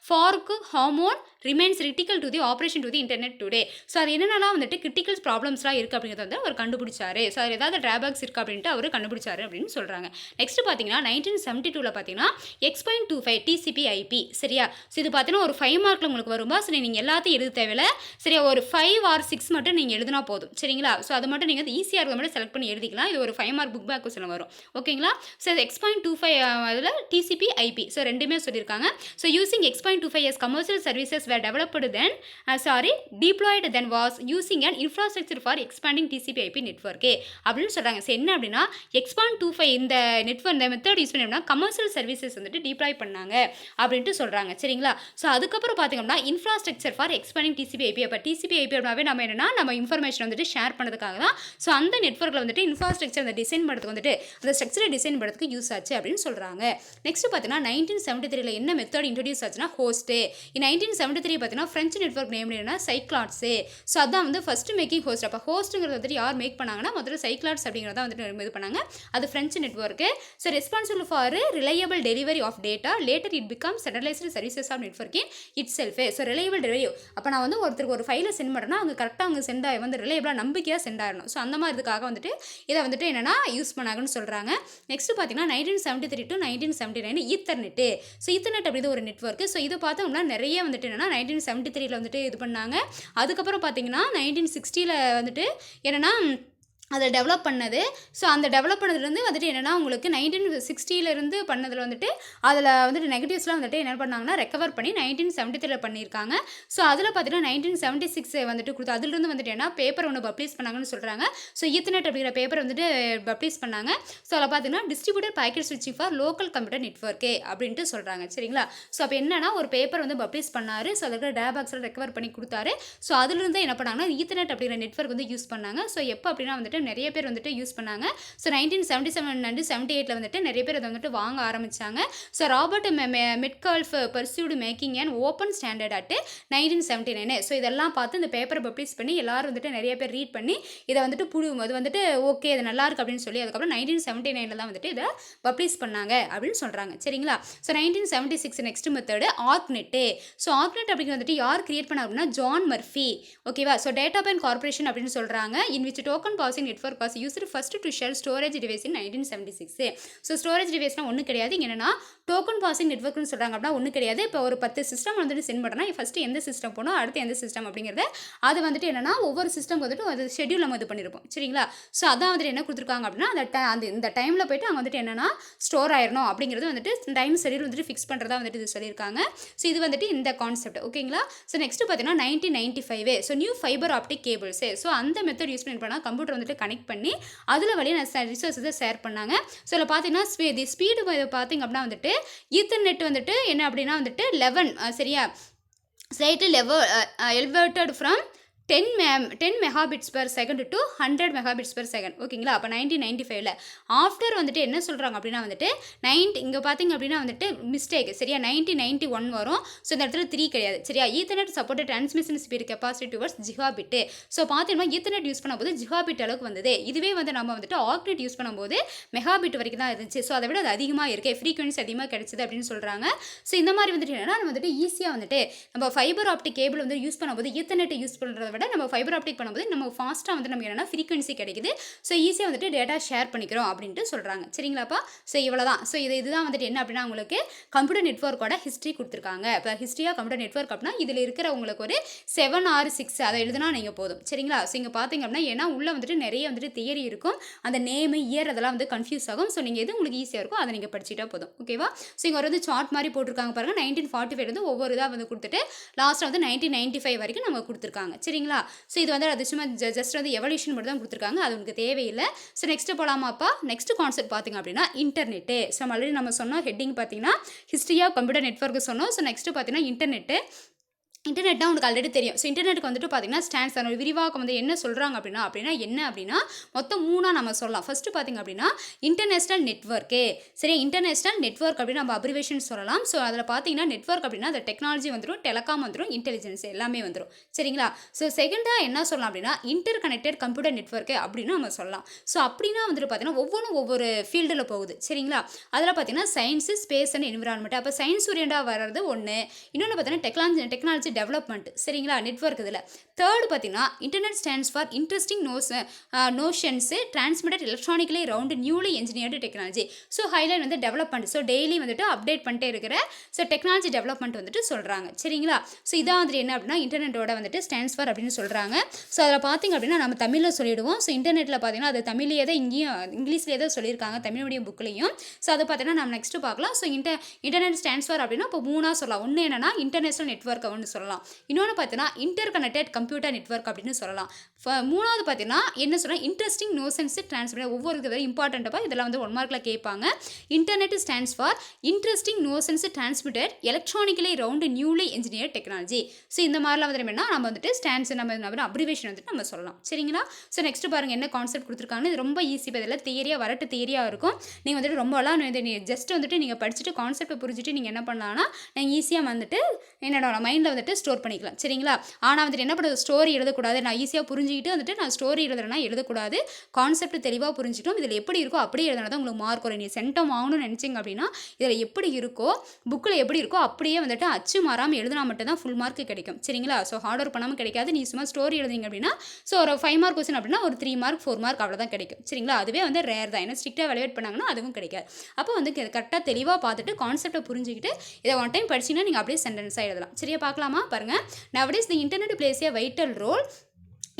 ஃபார்க்கு ஹார்மோன் remains critical to the operation to the internet today. So அது என்னென்னலாம் வந்துட்டு கிரிட்டிக்கல் ப்ராப்ளம்ஸ்லாம் இருக்குது அப்படிங்கிறத வந்து அவர் கண்டுபிடிச்சாரு. ஸோ அது ஏதாவது ட்ராபேக்ஸ் இருக்குது அப்படின்ட்டு அவர் கண்டுபிடிச்சாரு அப்படின்னு சொல்கிறாங்க. நெக்ஸ்ட் பார்த்தீங்கன்னா 1972 பார்த்தீங்கன்னா X.25 TCP/IP. சரியா? ஸோ இது பார்த்தீங்கன்னா ஒரு 5 மார்க்கில் உங்களுக்கு வரும்பா. ஸோ நீங்கள் எல்லாத்தையும் எழுத தேவையில்லை. சரியா? ஒரு 5 or 6 மட்டும் நீங்கள் எழுதினா போதும். சரிங்களா? ஸோ அது மட்டும் நீங்கள் ஈஸியாக இருக்க மட்டும் செலக்ட் பண்ணி எழுதிக்கலாம். இது ஒரு 5 மார்க் புக் பேக் கொஸ்டின் வரும். ஓகேங்களா? சரிங்களா? ஸோ X.25 அதில TCP, IP ஸோ 2மே சொல்லியிருக்காங்க. So using X.25 as commercial services were developed then deployed then was using an infrastructure for expanding TCP, IP network அப்படின்னு சொல்றாங்க. ஸோ என்ன அப்படின்னா X.25 இந்த நெட்வொர்க் இந்த மெத்தட் யூஸ் பண்ணி அப்படின்னா கமர்ஷியல் சர்வீசஸ் வந்துட்டு டிப்ளாய் பண்ணாங்க அப்படின்ட்டு சொல்றாங்க. சரிங்களா? ஸோ அதுக்கப்புறம் பார்த்தீங்க அப்படின்னா infrastructure for expanding TCP, IP அப்போ TCP, IP அப்படின்னாவே நம்ம என்னன்னா நம்ம இன்ஃபர்மேஷன் வந்துட்டு ஷேர் பண்ணுறதுக்காக தான். ஸோ அந்த நெட்வொர்க்கில் வந்துட்டு இன்ஃப்ராஸ்ட்ரக்சர் அந்த டிசைன் பண்ணுறதுக்கு வந்துட்டு அந்த ஸ்ட்ரக்சரை டிசைன் பண்ணுறதுக்கு யூஸ் ஆச்சு அப்படின்னு சொல்கிறாங்க. நெக்ஸ்ட் பார்த்தீங்கன்னா 1973 என்ன மெத்தட் இன்ட்ரடியூஸ் ஆச்சுன்னா ஹோஸ்ட்டு. 1973 பார்த்தீங்கன்னா ஃப்ரெஞ்ச் நெட்வொர்க் நேம் என்னன்னா சைக்ளாட்ஸு. ஸோ அதான் வந்து ஃபர்ஸ்ட் மேக்கிங் ஹோஸ்ட். அப்போ ஹோஸ்ட்டுங்கிறது வந்துட்டு யார் மேக் பண்ணாங்கன்னா முதல்ல சைக்ளாட்ஸ் அப்படிங்கிறத வந்துட்டு இது பண்ணாங்க. அது French network. So responsible for reliable delivery of data later it become centralised services of networking it செல்ஃபே. ஸோ ரிலையபிள் டெலிவரி அப்போ நான் வந்து ஒருத்தருக்கு ஒரு ஃபைலை சென்ட் பண்ணுறேன்னா அவங்க கரெக்டாக அவங்க சென்ட் ஆகி வந்து ரிலையபிளாக நம்பிக்கையாக சென்ட் ஆகணும். ஸோ அந்த மாதிரி இதுக்காக வந்துட்டு இதை வந்துட்டு என்னென்னா யூஸ் பண்ணாங்கன்னு சொல்கிறாங்க. நெக்ஸ்ட் பார்த்தீங்கன்னா 1973 to 1979 ஈத்தர்நெட்டு. ஸோ ஈத்தர்நெட் அப்படிது ஒரு நெட்வொர்க்கு. ஸோ இது பார்த்தோம்னா நிறைய வந்துட்டு என்னென்னா 1973 வந்துட்டு இது பண்ணாங்க. அதுக்கப்புறம் பார்த்தீங்கன்னா 1960 வந்துட்டு என்னென்னா அதை டெவலப் பண்ணது. ஸோ அந்த டெவலப் பண்ணதுலேருந்து வந்துட்டு என்னென்னா உங்களுக்கு 1960 பண்ணதில் வந்துட்டு அதில் வந்துட்டு நெகட்டிவ்ஸ்லாம் வந்துட்டு என்ன பண்ணாங்கன்னா ரெக்கவர் பண்ணி 1973 பண்ணியிருக்காங்க. ஸோ அதில் பார்த்தீங்கன்னா 1976 வந்துட்டு கொடுத்து அதிலிருந்து வந்துட்டு என்ன பேப்பர் ஒன்று பப்ளிஷ் பண்ணாங்கன்னு சொல்கிறாங்க. ஸோ ஈத்தர்நெட் அப்படிங்கிற பேப்பர் வந்துட்டு பப்ளிஷ் பண்ணாங்க. ஸோ அதில் பார்த்தீங்கன்னா டிஸ்ட்ரிபியூட்டர் பேக்கெட் ஸ்விட்சிங் ஃபார் லோக்கல் கம்ப்யூட்டர் நெட்வொர்க்கே அப்படின்ட்டு சொல்கிறாங்க. சரிங்களா? ஸோ அப்போ என்னன்னா ஒரு பேப்பர் வந்து பப்ளிஷ் பண்ணார். ஸோ அதில் டேபாக்ஸில் ரெக்கவர் பண்ணி கொடுத்தாரு. ஸோ அதிலிருந்து என்ன பண்ணாங்கன்னா ஈத்தர்நெட் அப்படிங்கிற நெட்வொர்க் வந்து யூஸ் பண்ணாங்க. ஸோ எப்போ அப்படின்னா வந்துட்டு நிறைய பேர் வந்துட்டு யூஸ் பண்ணாங்க. ஸோ 1977 அண்ட் 78 வந்துட்டு நிறைய பேர் அதை வந்துட்டு வாங்க ஆரம்பிச்சாங்க. So Robert Metcalfe pursued making and open standard at 1979. So இதெல்லாம் பார்த்து இந்த பேப்பரை பப்ளிஷ் பண்ணி எல்லாரும் வந்துட்டு நிறைய பேர் ரீட் பண்ணி இதை வந்துட்டு அது வந்துட்டு ஓகே இது நல்லா இருக்கு அப்படின்னு சொல்லி அதுக்கப்புறம் 1979 தான் வந்துட்டு இதை பப்ளிஷ் பண்ணாங்க அப்படின்னு சொல்கிறாங்க. சரிங்களா? So 1976 next method ARCnet. So ARCnet அப்படிங்கிறது வந்துட்டு யார் கிரியேட் பண்ண அப்படின்னா ஜான் மர்ஃபி. ஓகேவா? ஸோ டேட்டா பேன் கார்பரேஷன் அப்படின்னு சொல்கிறாங்க. In which token passing network was used first to share storage device in 1976. So storage டிவைஸ்னால் ஒன்றும் கிடையாது. இங்கே என்னன்னா டோக்கன் பாசிங் நெட்வொர்க்னு சொல்கிறாங்க அப்படின்னா ஒன்றும் கிடையாது. இப்போ ஒரு 10 சிஸ்டம் வந்துட்டு சென்ட் பண்ணுறேன்னா ஃபஸ்ட்டு எந்த சிஸ்டம் போகணும் அடுத்து எந்த சிஸ்டம் அப்படிங்கிறத அது வந்துட்டு என்னன்னா ஒவ்வொரு சிஸ்டம் வந்துட்டு அது ஷெட்யூல் நம்ம இது பண்ணியிருப்போம். சரிங்களா? ஸோ அதான் வந்துட்டு என்ன கொடுத்துருக்காங்க அப்படின்னா அந்த இந்த டைமில் போய்ட்டு அங்கே வந்துட்டு என்னன்னா ஸ்டோர் ஆயிடணும் அப்படிங்கிறது வந்துட்டு டைம் ஷெட்யூல் வந்துட்டு ஃபிக்ஸ் பண்ணுறதா வந்துட்டு இது சொல்லியிருக்காங்க. ஸோ இது வந்துட்டு இந்த கான்செப்ட். ஓகேங்களா? ஸோ நெக்ஸ்ட் பார்த்தீங்கன்னா 1995 so new fibre optic cables. So அந்த மெத்தட் யூஸ் பண்ணி பண்ணால் கம்ப்யூட்டர் வந்துட்டு கனெக்ட் பண்ணி அதில் வழியாக ரிசோர்ஸை ஷேர் பண்ணாங்க. ஸோ இதில் பார்த்தீங்கன்னா ஸ்பீடு பார்த்திங்க அப்படின்னா வந்துட்டு ஈத்தர்நெட் வந்துட்டு என்ன அப்படின்னா வந்துட்டு 11 சரியா slightly elevated from 10 megabits per second to 100 megabits per second. ஓகேங்களா? அப்போ 1995 ஆஃப்டர் வந்துட்டு என்ன சொல்கிறாங்க அப்படின்னா வந்துட்டு இங்கே பார்த்தீங்க அப்படின்னா வந்துட்டு மிஸ்டேக் சரியா 1991 வரும். ஸோ இந்த இடத்துல 3 கிடையாது. சரியா? Ethernet support transmission speed capacity towards gigabit. So பார்த்தீங்கன்னா ஈத்தர்நெட் யூஸ் பண்ணும்போது ஜிகாபிட் அளவுக்கு வந்தது. இதுவே வந்து நம்ம வந்துட்டு ஆர்க்நெட் யூஸ் பண்ணும்போது மெகாபிட் வரைக்கும் தான் இருந்துச்சு. ஸோ அதை விட அது அதிகமாக இருக்குது ஃப்ரீக்வன்சி அதிகமாக கிடைச்சிது அப்படின்னு சொல்கிறாங்க. ஸோ இந்த மாதிரி வந்துட்டு என்னன்னா வந்துட்டு ஈஸியாக வந்துட்டு நம்ம ஃபைபர் ஆப்டிக் கேபிள் வந்து யூஸ் பண்ணும்போது ஈத்தர்நெட் யூஸ் பண்ணுறத விட நம்ம ஃபைபர் ஆப்டிக் பண்ணும்போது நம்ம ஃபாஸ்ட்டாக வந்து நமக்கு என்னென்னா ஃப்ரீக்வன்சி கிடைக்குது. ஸோ ஈஸியாக வந்துட்டு டேட்டா ஷேர் பண்ணிக்கிறோம் அப்படின்ட்டு சொல்கிறாங்க. சரிங்களாப்பா? ஸோ இவ்வளோ தான். ஸோ இதுதான் வந்துட்டு என்ன அப்படின்னா உங்களுக்கு கம்ப்யூட்டர் நெட்வொர்க்கோட ஹிஸ்ட்ரி கொடுத்துருக்காங்க. இப்போ ஹிஸ்ட்ரியாக கம்ப்யூட்டர் நெட்வொர்க் அப்படின்னா இதில் இருக்கிற உங்களுக்கு ஒரு 7 or 6 அதை எழுதுனா நீங்கள் போதும். சரிங்களா? ஸோ இங்கே பார்த்தீங்க அப்படின்னா ஏன்னா உள்ளே வந்துட்டு நிறைய வந்துட்டு தியரி இருக்கும். அந்த நேமு இயர் அதெல்லாம் வந்து கன்ஃபியூஸ் ஆகும். ஸோ நீங்கள் எது உங்களுக்கு ஈஸியாக இருக்கும் அதை நீங்கள் படிச்சுட்டா போதும். ஓகேவா? ஸோ இங்கே வந்து சார்ட் மாதிரி போட்டிருக்காங்க பாருங்கள். 1945 வந்து ஒவ்வொரு இதாக வந்து கொடுத்துட்டு லாஸ்ட்டாக வந்து 1995 வரைக்கும் நம்ம கொடுத்துருக்காங்க. சரிங்களா? ஸோ இது வந்து அது சும்மா ஜஸ்ட் வந்து எவல்யூஷன் மட்டும் தான் கொடுத்துருக்காங்க. அது உங்களுக்கு தேவையில்லை. ஸோ நெக்ஸ்ட்டு போகலாமாப்பா? நெக்ஸ்ட் கான்செப்ட் பார்த்திங்க அப்படின்னா இன்டர்நெட்டு. ஸோ ஆல்ரெடி நம்ம சொன்னோம் ஹெட்டிங் பார்த்தீங்கன்னா ஹிஸ்ட்ரி ஆஃப் கம்ப்யூட்டர் நெட்வொர்க்கு சொன்னோம். ஸோ நெக்ஸ்ட்டு பார்த்தீங்கன்னா இன்டர்நெட்னா உங்களுக்கு ஆல்ரெடி தெரியும். ஸோ இன்டர்நெட்டுக்கு வந்துட்டு பார்த்தீங்கன்னா ஸ்டாண்ட்ஸ் அதோட விரிவாக்கம் வந்து என்ன சொல்கிறாங்க அப்படின்னா என்ன அப்படின்னா மொத்தம் 3 நம்ம சொல்லலாம். ஃபஸ்ட்டு பார்த்திங்க அப்படின்னா இன்டர்நேஷ்னல் நெட்வொர்க்கு. சரி இன்டர்நேஷ்னல் நெட்வொர்க் அப்படின்னு நம்ம அப்ரிவேஷன் சொல்லலாம். ஸோ அதில் பார்த்தீங்கன்னா நெட்வொர்க் அப்படின்னா அந்த டெக்னாலஜி வந்துடும், டெலகாம் வந்துடும், இன்டெலிஜென்ஸ் எல்லாமே வந்துடும். சரிங்களா? ஸோ செகண்டாக என்ன சொல்லலாம் அப்படின்னா இன்டர் கனெக்டட் கம்ப்யூட்டர் நெட்வொர்க்கு அப்படின்னு நம்ம சொல்லலாம். ஸோ அப்படின்னா வந்துட்டு பார்த்தீங்கன்னா ஒவ்வொரு ஃபீல்டில் போகுது. சரிங்களா? அதில் பார்த்தீங்கன்னா சயின்ஸு ஸ்பேஸ் அண்ட் என்விரான்மெண்ட். அப்போ சயின்ஸ் ஓரியண்டாக வர்றது ஒன்று. இன்னொன்று பார்த்தீங்கன்னா டெக்னாலஜி டெவலப்மெண்ட், சரிங்களா, நெட்வொர்க் இதில். தேர்டு பார்த்தீங்கன்னா internet stands for interesting notions transmitted electronically round newly engineered technology. So highlight வந்து டெவலப்மெண்ட், ஸோ டெய்லி வந்துட்டு அப்டேட் பண்ணிட்டே இருக்கிற ஸோ டெக்னாலஜி டெவலப்மெண்ட் வந்துட்டு சொல்கிறாங்க, சரிங்களா. ஸோ இதான் வந்துட்டு என்ன அப்படின்னா இன்டர்நெட்டோட வந்துட்டு ஸ்டாண்ட்ஸ் ஃபார் அப்படின்னு சொல்கிறாங்க. ஸோ அதில் பார்த்திங்க அப்படின்னா நம்ம தமிழில் சொல்லிவிடுவோம். ஸோ இன்டர்நெட்டில் பார்த்தீங்கன்னா அது தமிழ்லேயே தான் இங்கேயும் இங்கிலீஷ்லேயே தான் சொல்லியிருக்காங்க தமிழ் மீடியம் புக்லேயும். ஸோ அதை பார்த்தீங்கன்னா நம்ம நெக்ஸ்ட்டு பார்க்கலாம். ஸோ இன்டர்நெட் ஸ்டாண்ட்ஸ் ஃபார் அப்படின்னா இப்போ 3ஆக சொல்லலாம். ஒன்று என்னன்னா இன்டர்நேஷனல் நெட்வொர்க் ஒன்று சொல்லலாம். இன்னொன்று பார்த்தீங்கன்னா இன்டர் கனெக்டட் கம்ப்யூட்டர் நெட்வொர்க் அப்படின்னு சொல்லலாம். மூணாவது பார்த்தீங்கன்னா என்ன சொல்கிறேன் இன்ட்ரெஸ்டிங் நோஷன்ஸ் டிரான்ஸ்மிட். ஒவ்வொரு இது வெரி இம்பார்ட்டண்ட்டாக இதெல்லாம் வந்து 1 மார்க்கில் கேட்பாங்க. Internet stands for interesting notions transmitted electronically round newly engineer technology. So இந்த மாதிரிலாம் வந்து என்னன்னா நம்ம வந்துட்டு ஸ்டாண்ட்ஸ் நம்ம அப்ரிவேஷன் வந்துட்டு நம்ம சொல்லலாம், சரிங்களா. ஸோ நெக்ஸ்ட் பாருங்கள் என்ன கான்செப்ட் கொடுத்துருக்காங்க. இது ரொம்ப ஈஸி. இப்போ இதெல்லாம் தியரியாக வரட்டு தியரியாக இருக்கும். நீங்கள் வந்துட்டு ரொம்பலாம் ஜஸ்ட் வந்துட்டு நீங்கள் படிச்சுட்டு கான்செப்டை புரிஞ்சுட்டு நீங்கள் என்ன பண்ணலாம்னா நீங்கள் ஈஸியாக வந்துட்டு என்னோட மைண்டில் வந்துட்டு ஸ்டோர் பண்ணிக்கலாம், சரிங்களா. ஆனால் வந்துட்டு என்ன பண்ணுறது ஸ்டோரி எழுதக்கூடாது. நான் ஈஸியாக புரிஞ்சுக்கிட்டு வந்துட்டு நான் ஸ்டோரி எழுதுறேன்னா எழுதக்கூடாது. கான்செப்ட் தெளிவாக புரிஞ்சுக்கிட்டோம். இதில் எப்படி இருக்கோ அப்படியே எழுதுனா தான் உங்களுக்கு மார்க் வரும். நீங்கள் சென்டம் வாங்கணும்னு நினச்சிங்க அப்படின்னா இதில் எப்படி இருக்கோ புக்கில் எப்படி இருக்கோ அப்படியே வந்துட்டு அச்சு மாறாமல் எழுதினா மட்டும் தான் ஃபுல் மார்க் கிடைக்கும், சரிங்களா. ஸோ ஹார்ட் ஒர்க் பண்ணாமல் கிடைக்காது. நீ சும்மா ஸ்டோரி எழுதுங்க அப்படின்னா ஸோ ஒரு 5 மார்க் கொஸ்டின் அப்படின்னா ஒரு 3 மார்க் 4 மார்க் அவ்வளோதான் கிடைக்கும், சரிங்களா. அதுவே வந்து ரேர் தான். ஏன்னா ஸ்ட்ரிக்டாக வேல்யூவேட் பண்ணாங்கன்னா அதுவும் கிடைக்காது. அப்போ வந்து கரெக்டாக தெளிவாக பார்த்துட்டு கான்செப்டை புரிஞ்சுக்கிட்டு இதை ஒன் டைம் படிச்சிங்கன்னா நீங்கள் அப்படியே சென்டென்ஸாக எழுதலாம், சரியா. பார்க்கலாமா பாருங்கள். Nowadays the internet plays a vital role.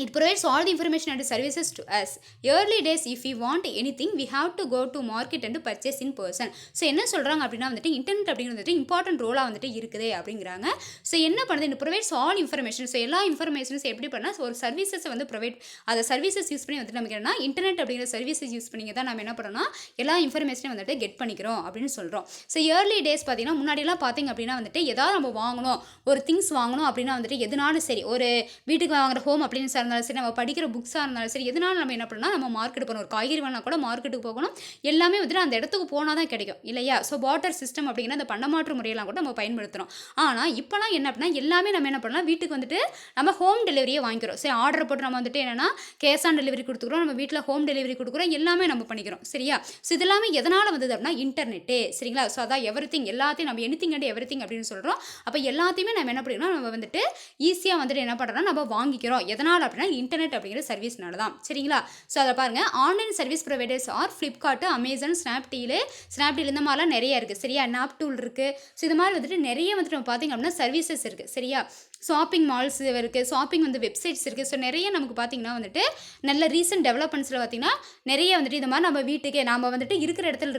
It provides all the information and services to us. Early days, if we want anything, we have to go to market and purchase in person. So என்ன சொல்கிறாங்க அப்படின்னா வந்துட்டு இன்டர்நெட் அப்படிங்கிறது இம்பார்ட்டன்ட் ரோலாக வந்துட்டு இருக்குது அப்படிங்கிறாங்க. ஸோ என்ன பண்ணுது இந்த ப்ரொவைட்ஸ் ஆல் இன்ஃபர்மேஷன். ஸோ எல்லா இன்ஃபர்மேஷன்ஸ் எப்படி பண்ணால் ஒரு சர்வீசஸை வந்து ப்ரொவைட் அதை சர்வீசஸ் யூஸ் பண்ணி வந்துட்டு நமக்கு என்னன்னா இன்டர்நெட் அப்படிங்கிற சர்வீசஸ் யூஸ் பண்ணி தான் நம்ம என்ன பண்ணோம்னா எல்லா இன்ஃபர்மேஷனையும் வந்துட்டு கெட் பண்ணிக்கிறோம் அப்படின்னு சொல்கிறோம். ஸோ ஏர்லி டேஸ் பார்த்தீங்கன்னா முன்னாடியெல்லாம் பார்த்திங்க அப்படின்னா வந்துட்டு எதாவது நம்ம வாங்கணும் ஒரு திங்ஸ் வாங்கணும் அப்படின்னா வந்துட்டு எதுனாலும் சரி ஒரு வீட்டுக்கு வாங்குற ஹோம் அப்படின்னு இருந்தாலும் சரி நம்ம படிக்கிற புக்ஸாக இருந்தாலும் சரி எதனால நம்ம என்ன பண்ணலாம் நம்ம மார்க்கெட் போகணும். ஒரு காய்கறி வேணா கூட மார்க்கெட்டுக்கு போகணும். எல்லாமே வந்துட்டு அந்த இடத்துக்கு போனால் தான் கிடைக்கும் இல்லையா. ஸோ பார்ட்டர் சிஸ்டம் அப்படிங்கிற அந்த பண்டமாற்று முறையெல்லாம் கூட நம்ம பயன்படுத்துகிறோம். ஆனால் இப்போலாம் என்ன அப்படின்னா எல்லாமே நம்ம என்ன பண்ணலாம் வீட்டுக்கு வந்துட்டு நம்ம ஹோம் டெலிவரியே வாங்கிக்கிறோம். சரி ஆர்டர் போட்டு நம்ம வந்துட்டு என்னென்னா கேஷ் ஆன் டெலிவரி கொடுத்துக்கிறோம். நம்ம வீட்டில் ஹோம் டெலிவரி கொடுக்குறோம். எல்லாமே நம்ம பண்ணிக்கிறோம், சரியா. ஸோ இதெல்லாமே எதனால் வந்தது அப்படின்னா இன்டர்நெட்டு, சரிங்களா. ஸோ அதான் எவ்ரிதிங் எல்லாத்தையும் நம்ம எனிதிங் அண்ட் எவ்ரிதிங் அப்படின்னு சொல்கிறோம். அப்போ எல்லாத்தையுமே நம்ம என்ன பண்ணிக்கிறோம் நம்ம வந்துட்டு ஈஸியாக வந்துட்டு என்ன பண்ணுறோம்னா நம்ம வாங்கிக்கிறோம். எதனால் அப்படின்னா இன்டர்நெட் அப்படிங்கிற சர்வீஸ்னால தான், சரிங்களா. ஸோ அதை பாருங்கள் online service providers or Flipkart Amazon Snapdeal இந்த மாதிரிலாம் நிறைய இருக்குது, சரியா. நாப் டூல் இருக்குது. ஸோ இது மாதிரி வந்துட்டு நிறைய வந்துட்டு நம்ம பார்த்திங்க அப்படின்னா சர்வீசஸ் இருக்குது, சரியா. ஷாப்பிங் மால்ஸ் இருக்குது, ஷாப்பிங் வந்து வெப்சைட்ஸ் இருக்குது. ஸோ நிறைய நமக்கு பார்த்திங்கன்னா வந்துட்டு நல்ல ரீசெண்ட் டெவலப்மெண்ட்ஸில் பார்த்திங்கன்னா நிறைய வந்துட்டு இது மாதிரி நம்ம வீட்டுக்கு நம்ம வந்துட்டு இருக்கிற இடத்துல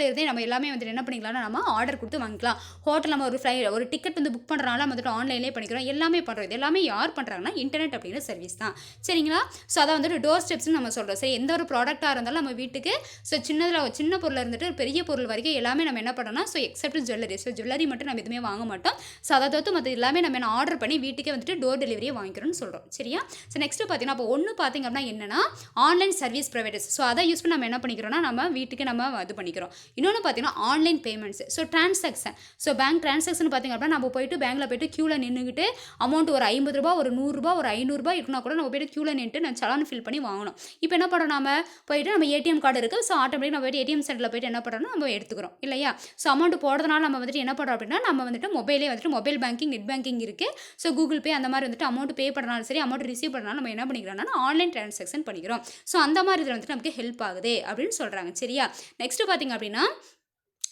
இருந்தே நம்ம எல்லாமே வந்துட்டு என்ன பண்ணிக்கலாம்னா நம்ம ஆர்டர் கொடுத்து வாங்கிக்கலாம். ஹோட்டல் நம்ம ஒரு டிக்கெட் வந்து புக் பண்ணுறனால நம்ம வந்துட்டு ஆன்லைன்லேயே பண்ணிக்கிறோம். எல்லாமே பண்ணுறோம். இது எல்லாமே யார் பண்ணுறாங்கன்னா இன்டர்நெட் அப்படிங்கிற சர்வீஸ் தான், சரிங்களா. ஸோ அதை வந்துட்டு டோர் ஸ்டெப்ஸ்னு நம்ம சொல்கிறோம். சரி எந்த ஒரு ப்ராடக்டாக இருந்தாலும் நம்ம வீட்டுக்கு ஸோ சின்ன பொருள் இருந்துட்டு பெரிய பொருள் வரைக்கும் எல்லாமே நம்ம என்ன பண்ணோம்னா so accept jewellery. So jewellery மட்டும் நம்ம எதுவுமே வாங்க மாட்டோம். ஸோ அதை தவிர்த்து மற்ற எல்லாமே நம்ம ஆர்டர் பண்ணி வீட்டுக்கே வந்துட்டு டோர் டெலிவரியே வாங்கிக்கிறோம்னு சொல்கிறோம், சரியா. ஸோ நெக்ஸ்ட்டு பார்த்தீங்கன்னா அப்போ ஒன்று பார்த்திங்க அப்படின்னா என்னென்னா ஆன்லைன் சர்வீஸ் ப்ரொவைடர்ஸ். ஸோ அதை யூஸ் பண்ணி நம்ம என்ன பண்ணிக்கிறோம்னா நம்ம வீட்டுக்கு நம்ம இது பண்ணிக்கிறோம். இன்னொன்று பார்த்தீங்கன்னா online payments. So transaction. So bank transaction பார்த்திங்க அப்படின்னா நம்ம போயிட்டு பேங்க்கில் போய்ட்டு க்யூவில் நின்றுக்கிட்டு அமௌண்ட் ஒரு 50 ரூபா ஒரு 100 ரூபா ஒரு 500 ரூபா இருக்குன்னா கூட நம்ம போய்ட்டு க்யூவில் நின்றுட்டு நான் சலான் ஃபில் பண்ணி வாங்கணும். இப்போ என்ன பண்ணுறோம் நம்ம போயிட்டு நம்ம ஏடிஎம் கார்டு இருக்குது. ஸோ ஆட்டோமேட்டிக் நம்ம போய்ட்டு ஏடிஎம் சென்டரில் போய்ட்டு என்ன பண்ணுறோம்னா நம்ம எடுத்துக்கிறோம் இல்லையா. ஸோ அமௌண்ட் போடுறதுனால நம்ம வந்துட்டு என்ன பண்ணுறோம் அப்படின்னா நம்ம வந்துட்டு மொபைலே வந்துட்டு மொபைல் பேங்கிங் நெட் பேங்கிங் இருக்குது. ஸோ கூகுள் பே அந்த மாதிரி வந்துட்டு அமௌண்ட் பே பண்ணுறனாலும் சரி அமௌண்ட் ரிசீவ் பண்ணுறனால நம்ம என்ன பண்ணிக்கிறோம்னா ஆன்லைன் ட்ரான்சாக்ஷன் பண்ணிக்கிறோம். ஸோ அந்த மாதிரி இதில் வந்துட்டு நமக்கு ஹெல்ப் ஆகுது அப்படின்னு சொல்கிறாங்க, சரியா. நெக்ஸ்ட்டு பார்த்திங்க அப்படின்னா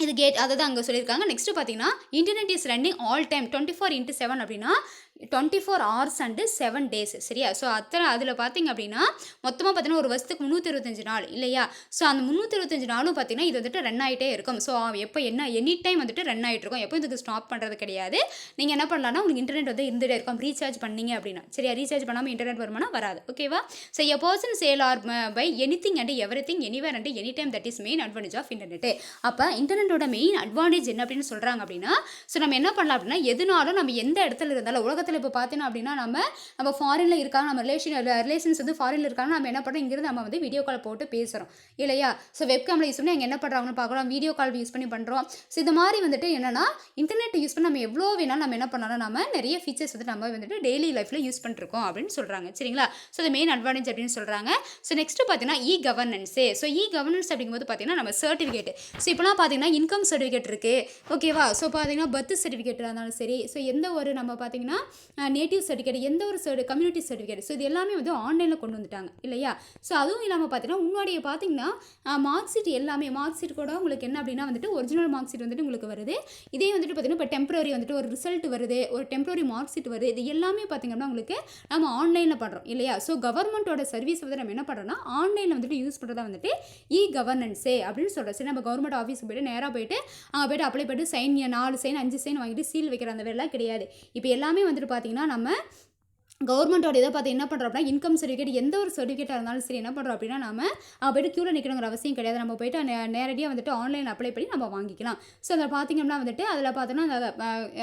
இது அதை தான் அங்கே சொல்லியிருக்காங்க. நெக்ஸ்ட்டு பார்த்தீங்கன்னா internet is running all time 24/7 அப்படின்னா 24 hours and 7 days, சரியா. ஸோ அதில் பார்த்திங்க அப்படின்னா மொத்தமாக பார்த்தீங்கன்னா ஒரு வருஷத்துக்கு 365 நாள் இல்லையா. ஸோ அந்த 365 நாளும் பார்த்திங்கன்னா இது வந்துட்டு ரன் ஆகிட்டே இருக்கும். ஸோ எப்போ எனி டைம் வந்துட்டு ரன் ஆகிட்டு இருக்கும். எப்போ இதுக்கு ஸ்டாப் பண்ணுறது கிடையாது. நீங்கள் என்ன பண்ணலாம்னா உங்களுக்கு இன்டர்நெட் வந்து இருந்துகிட்டே இருக்கும். ரீசார்ஜ் பண்ணிங்க அப்படின்னா, சரியா. ரீசார்ஜ் பண்ணாமல் இன்டர்நெட் வருமானா வராது, ஓகேவா. So a person sell or buy anything and everything anywhere and any time that is main advantage of internet. அப்போ இன்டர்நெட்டோட மெயின் அட்வான்டேஜ் என்ன அப்படின்னு சொல்கிறாங்க அப்படின்னா ஸோ நம்ம என்ன பண்ணலாம் அப்படின்னா எதுனாலும் நம்ம எந்த இடத்துல இருந்தாலும் உலகத்தில் எதிர்காலத்தில் இப்போ பார்த்தீங்கன்னா அப்படின்னா நம்ம ஃபாரினில் இருக்காங்க, நம்ம ரிலேஷன்ஸ் வந்து ஃபாரினில் இருக்காங்க, நம்ம என்ன பண்ணுறோம் இங்கிருந்து நம்ம வந்து வீடியோ கால் போட்டு பேசுகிறோம் இல்லையா? ஸோ வெப்கேமில் யூஸ் பண்ணி அங்கே என்ன பண்ணுறாங்கன்னு பார்க்குறோம், வீடியோ கால் யூஸ் பண்ணி பண்ணுறோம். ஸோ இது மாதிரி வந்துட்டு என்னென்னா இன்டர்நெட் யூஸ் பண்ணி நம்ம எவ்வளோ வேணாலும் நம்ம என்ன பண்ணலாம், நம்ம நிறைய ஃபீச்சர்ஸ் வந்து நம்ம வந்துட்டு டெய்லி லைஃப்பில் யூஸ் பண்ணிருக்கோம் அப்படின்னு சொல்கிறாங்க. சரிங்களா? ஸோ அது மெயின் அட்வான்டேஜ் அப்படின்னு சொல்கிறாங்க. ஸோ நெக்ஸ்ட்டு பார்த்தீங்கன்னா கவர்னன்ஸு. ஸோ கவர்னன்ஸ் அப்படிங்கும்போது பார்த்தீங்கன்னா நம்ம சர்டிஃபிகேட். ஸோ இப்போலாம் பார்த்தீங்கன்னா இன்கம் சர்டிஃபிகேட் இருக்குது, ஓகேவா? ஸோ பார்த்தீங்கன்னா பர்த் சர்டிஃபிகேட்டாக இருந்தாலும் சரி, ஸோ எந்த ஒரு நம்ம பார்த்தீங்கன்னா நேட்டிவ் சர்டிஃபிகேட், எந்த ஒரு கம்யூனிட்டி சர்டிஃபிகேட், ஸோ இது எல்லாமே வந்து ஆன்லைனில் கொண்டு வந்துட்டாங்க இல்லையா? ஸோ அதுவும் இல்லாமல் பார்த்தீங்கன்னா முன்னாடியே பார்த்தீங்கன்னா மார்க் ஷீட் எல்லாமே மார்க் ஷீட் கூட உங்களுக்கு என்ன அப்படின்னா வந்துட்டு ஒரிஜினல் மார்க் ஷீட் வந்துட்டு உங்களுக்கு வருது. இதே வந்துட்டு பார்த்தீங்கன்னா இப்போ டெம்பரரி வந்துட்டு ஒரு ரிசல்ட் வருது, ஒரு டெம்பரரி மார்க் ஷீட் வருது, இது எல்லாமே பார்த்தீங்கன்னா உங்களுக்கு நம்ம ஆன்லைனில் பண்ணுறோம் இல்லையா? ஸோ கவர்மெண்ட்டோட சர்வீஸ் வந்து நம்ம என்ன பண்ணுறோம்னா ஆன்லைனில் வந்துட்டு யூஸ் பண்ணுறதா வந்துட்டு கவர்னன்ஸே அப்படின்னு சொல்கிறோம். சரி, நம்ம கவர்மெண்ட் ஆஃபீஸுக்கு போய்ட்டு நேராக போய்ட்டு அங்கே போய்ட்டு அப்ளை பண்ணிட்டு சைன் 4 சைன் 5 சைன் வாங்கிட்டு சீல் வைக்கிற அந்த வேலைலாம் கிடையாது. இப்போ எல்லாமே வந்துட்டு பார்த்தீங்கன்னா நம்ம கவர்மெண்ட்டோட இதை பார்த்து என்ன பண்ணுறோம் அப்படின்னா இன்கம் சர்டிஃபிகேட் எந்த ஒரு சர்டிஃபிகேட்டாக இருந்தாலும் சரி என்ன பண்ணுறோம் அப்படின்னா நம்ம போய்ட்டு க்யூவில் நிற்கணுங்கிற அவசியம் கிடையாது. நம்ம போய்ட்டு நேரடியாக வந்துட்டு ஆன்லைன் அப்ளை பண்ணி நம்ம வாங்கிக்கலாம். ஸோ அதில் பார்த்திங்கன்னா வந்துட்டு அதில் பார்த்தோன்னா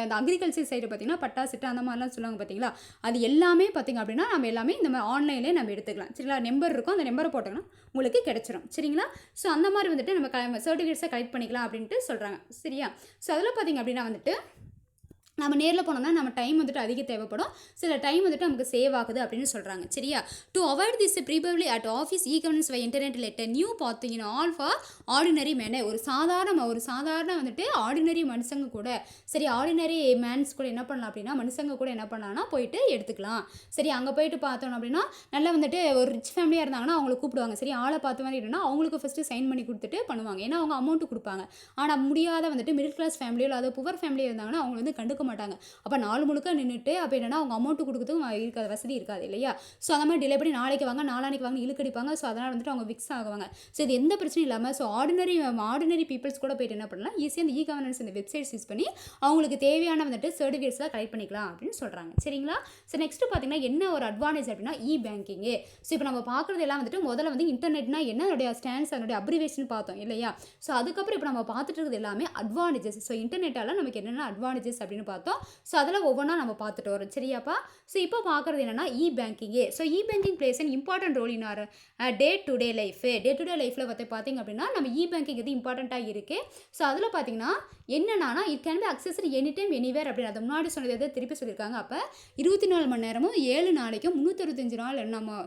அந்த அக்ரிகல்ச்சர் சைடு பார்த்திங்கன்னா பட்டா சிட்டா அந்த மாதிரிலாம் சொல்லுவாங்க பார்த்தீங்களா, அது எல்லாமே பார்த்திங்க அப்படின்னா நம்ம எல்லாமே இந்த மாதிரி ஆன்லைன்லேயே நம்ம எடுத்துக்கலாம். சரிங்களா? நம்பர் இருக்கும், அந்த நம்பரை போட்டோங்கன்னா உங்களுக்கு கிடச்சிரும். சரிங்களா? ஸோ அந்த மாதிரி வந்துட்டு நம்ம சர்டிஃபிகேட்ஸை கலெக்ட் பண்ணிக்கலாம் அப்படின்ட்டு சொல்கிறாங்க. சரியா? ஸோ அதில் பார்த்திங்க அப்படின்னா வந்துட்டு நம்ம நேரில் போனோம்னா நம்ம டைம் வந்துட்டு அதிக தேவைப்படும், சில டைம் வந்துட்டு நமக்கு சேவ் ஆகுது அப்படின்னு சொல்கிறாங்க. சரியா? To avoid this probably at office governance by internet letter new பார்த்தீங்கன்னா ஆல் ஃபார் ஆர்டினரி மேனே. ஒரு சாதாரண வந்துட்டு ஆர்டினரி மனுஷங்க கூட சரி, ஆர்டினரி மேன்ஸ் கூட என்ன பண்ணலாம் அப்படின்னா மனுஷங்க கூட என்ன பண்ணலாம்னா போயிட்டு எடுத்துக்கலாம். சரி, அங்கே போயிட்டு பார்த்தோம் அப்படின்னா நல்லா வந்துட்டு ஒரு ரிச் ஃபேமிலியாக இருந்தாங்கன்னா அவங்களை கூப்பிடுவாங்க. சரி, ஆளை பார்த்த மாதிரி இல்லைன்னா அவங்களுக்கு ஃபஸ்ட்டு சைன் பண்ணி கொடுத்துட்டு பண்ணுவாங்க, ஏன்னா அவங்க அமௌண்ட்டு கொடுப்பாங்க. ஆனால் முடியாத வந்துட்டு மிடில் கிளாஸ் ஃபேமிலியோ இல்லை புவர் ஃபேமிலியோ இருந்தாங்கன்னா அவங்க வந்து கண்டுக்க மாட்டாங்க. அப்போ நாள் முழுக்க நின்றுட்டு அப்போ என்னன்னா அவங்க அமௌண்ட் கொடுக்குறதுக்கும் இருக்காது, வசதி இருக்காது இல்லையா? ஸோ அந்த மாதிரி டிலே பண்ணி நாளைக்கு வாங்க நாளானிக்கு வாங்க இழுக்கடிப்பாங்க. ஸோ அதனால் வந்துட்டு அவங்க விக்ஸ் ஆகுவாங்க. ஸோ இது எந்த பிரச்சனையும் இல்லாமல் ஸோ ஆர்டினரி பீப்புள்ஸ் கூட போய்ட்டு என்ன பண்ணலாம், ஈஸியாக இந்த கவர்னன்ஸ் இந்த வெப்சைட்ஸ் யூஸ் பண்ணி அவங்களுக்கு தேவையான வந்துட்டு சர்டிஃபிகேட்ஸ்லாம் கலெக்ட் பண்ணிக்கலாம் அப்படின்னு சொல்கிறாங்க. சரிங்களா? ஸோ நெக்ஸ்ட்டு பார்த்தீங்கன்னா என்ன ஒரு அட்வான்டேஜ் அப்படின்னா பேங்கிங்கு. ஸோ இப்போ நம்ம பார்க்குறது எல்லாம் வந்துட்டு முதல்ல வந்து இன்டர்நெட்னா என்ன, அதனுடைய ஸ்டாண்ட்ஸ், அதனுடைய அப்ரிவேஷன் பார்த்தோம் இல்லையா? ஸோ அதுக்கப்புறம் இப்போ நம்ம பார்த்துட்டு இருக்கிறது எல்லாமே அட்வான்டேஜஸ். ஸோ இன்டர்நெட்டால் நமக்கு என்னென்ன அட்வான்டேஜஸ் அப்படின்னு பார்த்தோம். ஸோ அதில் ஒவ்வொன்றா நம்ம பார்த்துட்டு வரோம். சரியாப்பா? ஸோ இப்போ பார்க்குறது என்னென்னா பேங்கிங்கே. So banking plays an important role in our day to day லைஃப்பில் பார்த்திங்க அப்படின்னா நம்ம பேங்கிங் இது இம்பார்ட்டண்ட்டாக இருக்குது. ஸோ அதில் பார்த்தீங்கன்னா என்னென்னா it can be accessed any time anywhere அப்படின்னு அது முன்னாடி சொன்னது எதாவது திருப்பி சொல்லியிருக்காங்க. அப்போ 24 மணி நேரமும் 7 நாளைக்கும் 365 நாள் நம்ம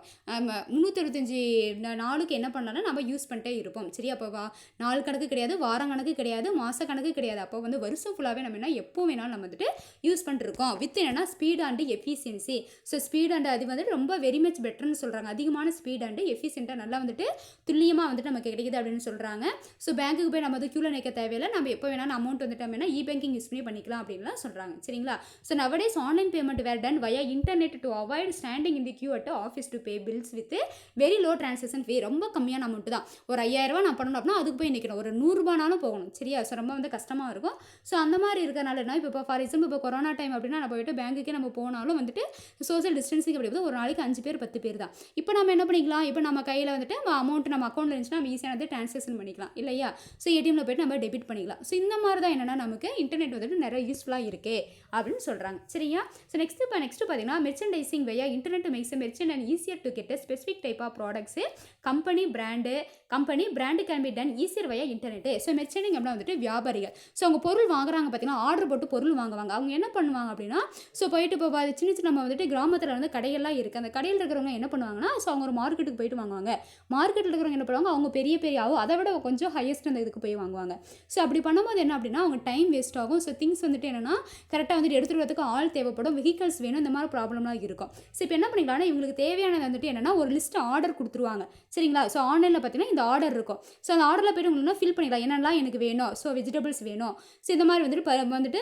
365 நாளுக்கு என்ன பண்ணலாம்னா நம்ம யூஸ் பண்ணிட்டே இருப்போம். சரி, அப்போ நாள் கணக்கு கிடையாது, வாரம் கணக்கு கிடையாது, மாத கணக்கு கிடையாது. அப்போ வந்து வருஷம் ஃபுல்லாகவே நம்ம என்ன எப்போ வேணாலும் நம்ம வந்துட்டு யூஸ் பண்ணிருக்கோம். வித் என்னன்னா speed and efficiency. So speed and அது வந்துட்டு ரொம்ப வெரி மச் பெட்டர்னு சொல்கிறாங்க. அதிகமான ஸ்பீட் அண்ட் எஃபிஷியன்ட்டாக நல்லா வந்துட்டு துல்லியமாக வந்துட்டு நமக்கு கிடைக்குது அப்படின்னு சொல்கிறாங்க. ஸோ பேங்க்குக்கு போய் நம்ம வந்து க்யூவில் நிற்க தேவையில்லை, நம்ம எப்போ வேணாலும் அமௌண்ட் வந்துட்டு நம்ம பேங்கிங் யூஸ் பண்ணி பண்ணிக்கலாம் அப்படின்லாம் சொல்கிறாங்க. சரிங்களா? So nowadays online payment were done via internet to avoid standing in the queue at office to pay bills with very low transaction fee. ரொம்ப கம்மியான அமௌண்ட் தான், ஒரு 5000 நான் பண்ணணும் அப்படின்னா அதுக்கு போய் நிற்கணும், ஒரு 100 ரூபானாலும் போகணும். சரியா? ஸோ ரொம்ப வந்து கஷ்டமாக இருக்கும். ஸோ அந்த மாதிரி இருக்கிறனால என்ன இப்போ ஃபார் எக்ஸாம்பிள் இப்போ கொரோனா டைம் அப்படின்னா நம்ம போய்ட்டு பேங்குக்கே நம்ம போனாலும் வந்துட்டு சோஷியல் டிஸ்டன்சிங் அப்படிங்கிறது ஒரு நாளைக்கு 5 பேர் 10 பேர் தான். இப்போ நம்ம என்ன பண்ணிக்கலாம், இப்போ நம்ம கையில் வந்துட்டு அமௌண்ட் நம்ம அக்கௌண்ட்டில் இருந்துச்சுன்னா நம்ம ஈஸியாக வந்து டிரான்சாக்ஷன் பண்ணிக்கலாம் இல்லையா? ஸோ ஏடிஎம்ல போய்ட்டு நம்ம டெபிட் பண்ணிக்கலாம். ஸோ இந்த மாதிரி தான் என்னென்னா நமக்கு இன்டர்நெட் வந்துட்டு நிறைய யூஸ்ஃபுல்லாக இருக்கே அப்படின்னு சொல்கிறாங்க. சரியா? ஸோ நெக்ஸ்ட்டு பார்த்தீங்கன்னா merchandising via internet makes merchant and easier to get specific type of products company brand can be done easier via internet. So merchanting அப்படின்னா வந்துட்டு வியாபாரிகள். ஸோ அவங்க பொருள் வாங்குறாங்க பார்த்தீங்கன்னா, ஆர்டர் போட்டு பொருள் வாங்குவாங்க. அவங்க என்ன பண்ணுவாங்க அப்படின்னா ஸோ போயிட்டு இப்போ சின்ன நம்ம வந்துட்டு கிராமத்தில் வந்து கடைகள்லாம் இருக்குது, அந்த கடையில் இருக்கிறவங்க என்ன பண்ணுவாங்கன்னா ஸோ அவங்க ஒரு மார்க்கெட்டுக்கு போயிட்டு வாங்குவாங்க. மார்க்கெட்டில் இருக்கிறவங்க என்ன பண்ணுவாங்க, அவங்க பெரிய அதை விட கொஞ்சம் ஹையஸ்ட் அந்த இதுக்கு போய் வாங்குவாங்க. ஸோ அப்படி பண்ணும்போது என்ன அப்படின்னா அவங்க டைம் வேஸ்ட் ஆகும். ஸோ திங்ஸ் வந்துட்டு என்னென்னா கரெக்டாக வந்துட்டு எடுத்துகிட்டு வரதுக்கு ஆள் தேவைப்படும், வெஹிக்கல்ஸ் வேணும், இந்த மாதிரி ப்ராப்ளம்லாம் இருக்கும். ஸோ இப்போ என்ன பண்ணிக்கலாம்னா இவங்களுக்கு தேவையானது வந்துட்டு என்னென்னா ஒரு லிஸ்ட் ஆர்டர் கொடுத்துருவாங்க. சரிங்களா? ஸோ ஆன்லைனில் பார்த்தீங்கன்னா இந்த ஆர்டர் இருக்கும். ஸோ அந்த ஆர்டரில் போய்ட்டு உங்களுக்கு ஃபில் பண்ணிக்கலாம், என்னெல்லாம் எனக்கு வேணும். ஸோ வெஜிடபிள்ஸ் வேணும், ஸோ இந்த மாதிரி வந்துட்டு